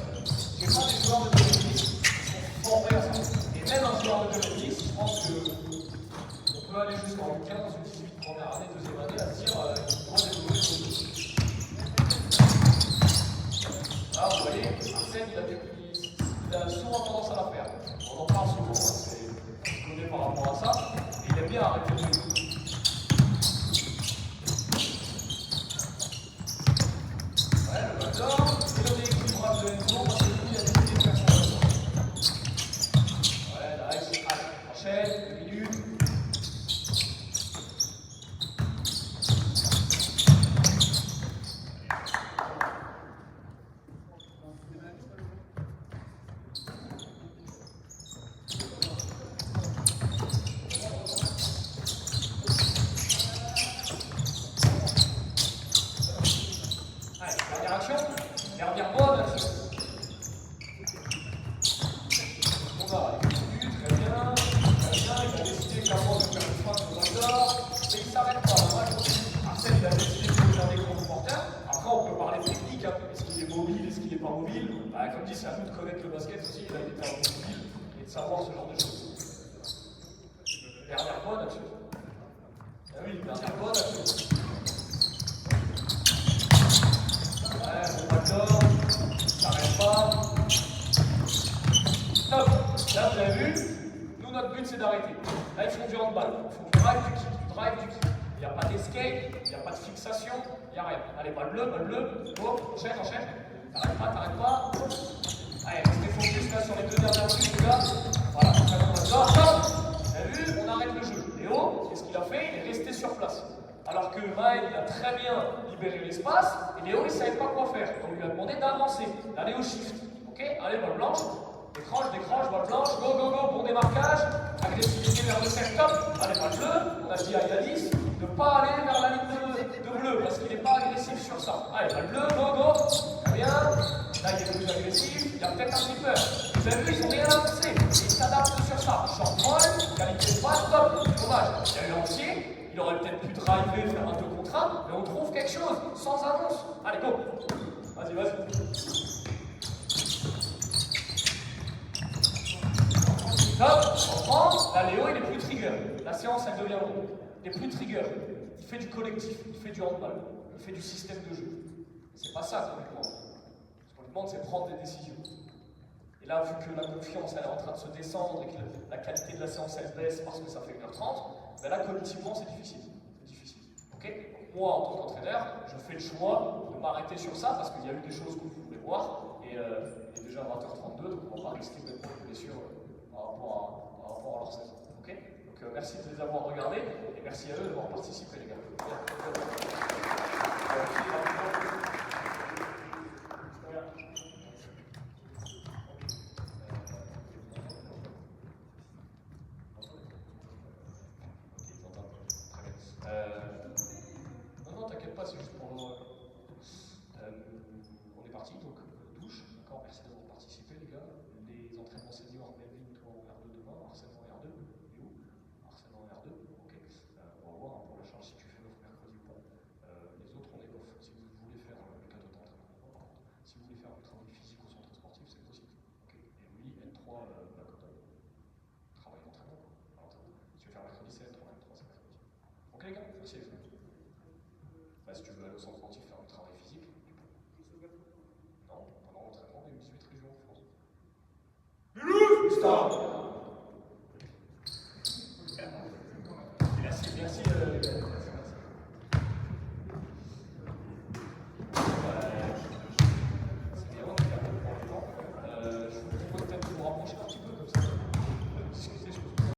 [SPEAKER 1] J'ai pas des joueurs de 2010 qui sont formés à ça. Et même un joueur de 2010, je pense qu'on peut aller jusqu'en 15 ou 18 première année, deuxième année, à se dire comment développer le jeu. Là, vous voyez, Arsène, il a souvent tendance à la faire. On en parle souvent, hein, c'est connu par rapport à ça. Et il aime bien arrêter le jeu. Ouais, le backdoor, et le dééquilibrage de Enzo, parce que lui, il a décidé de faire son backdoor. Ouais, là, allez, enchaîne, 2 minutes. Dernière bonne action. On va aller continue, très bien. Il a décidé clairement de faire une frappe au backdoor, mais il ne s'arrête pas. Le match continue. Arsène, il a décidé de faire des grands porteurs. Après, on peut parler technique. Hein. Est-ce qu'il est mobile, est-ce qu'il n'est pas mobile? Bah, comme dit, c'est à nous de connaître le basket aussi. Il a été un peu mobile et de savoir ce genre de choses. Dernière bonne action. Ah oui, dernière bonne action. Ouais, bon backdoor, ça n'arrête pas. Stop. Là, vous avez vu, nous, notre but, c'est d'arrêter. Là, ils font du handball. Ils font du drive, du kick. Il n'y a pas d'escape, il n'y a pas de fixation, il n'y a rien. Allez, balle bleue. Oh, enchaîne. T'arrêtes pas. Allez, restez focus là sur les 2 dernières minutes, les gars. Voilà, très bon backdoor. Stop. Vous avez vu, on arrête le jeu. Léo, qu'est-ce qu'il a fait? Il est resté sur place. Alors que Maël, il a très bien libéré l'espace, et Léo, il ne savait pas quoi faire. On lui a demandé d'avancer, d'aller au shift. Ok? Allez, balle blanche. Décroche, balle blanche. Go, bon démarquage. Agressivité vers le cercle, top. Allez, balle bleue. On a dit à Yanis de ne pas aller vers la ligne de bleu, parce qu'il n'est pas agressif sur ça. Allez, balle bleue, go. Très bien. Là, il est plus agressif. Il a peut-être un petit peur. Vous avez vu, ils n'ont rien annoncé. Ils s'adaptent sur ça. Short molle, qualité de passe, top. Dommage. Il y a eu entier. Il aurait peut-être pu driver, faire un 2 contre 1, mais on trouve quelque chose, sans annonce. Allez, go. Vas-y. Top, on prend. Là, Léo, il est plus trigger. La séance, elle devient longue. Il est plus trigger. Il fait du collectif, il fait du handball, il fait du système de jeu. C'est pas ça qu'on lui demande. Ce qu'on lui demande, c'est prendre des décisions. Et là, vu que la confiance elle est en train de se descendre et que la qualité de la séance elle baisse parce que ça fait 1h30, ben là, cognitivement, c'est difficile. C'est difficile. Okay, donc moi, en tant qu'entraîneur, je fais le choix de m'arrêter sur ça parce qu'il y a eu des choses que vous voulez voir. Et il est déjà 20h32, donc on ne va pas risquer d'être trop blessure par rapport à leur saison. Okay, donc merci de les avoir regardés et merci à eux d'avoir participé, les gars. Non, non, t'inquiète pas, c'est juste pour... on est parti, donc douche, d'accord, merci d'avoir participé les gars. Les entraînements seniors, Melvin, toi en R2 demain, Arsène en R2, et où Arsène en R2, ok. On va voir hein, pour la charge si tu fais l'off mercredi ou pas. Les autres on est off, si vous voulez faire le cas de d'entraînement, si vous voulez faire du travail physique au centre sportif, c'est possible. Okay. Et lui, N3, travail d'entraînement, quoi. Alors, si tu veux faire mercredi, c'est N3, N3 c'est mercredi. Ok les gars, merci les gars. Bah, si tu veux aller au centre sportif faire du travail physique, tu peux. Non, pendant l'entraînement des 18 régions en France. Stop. Merci, merci les gars.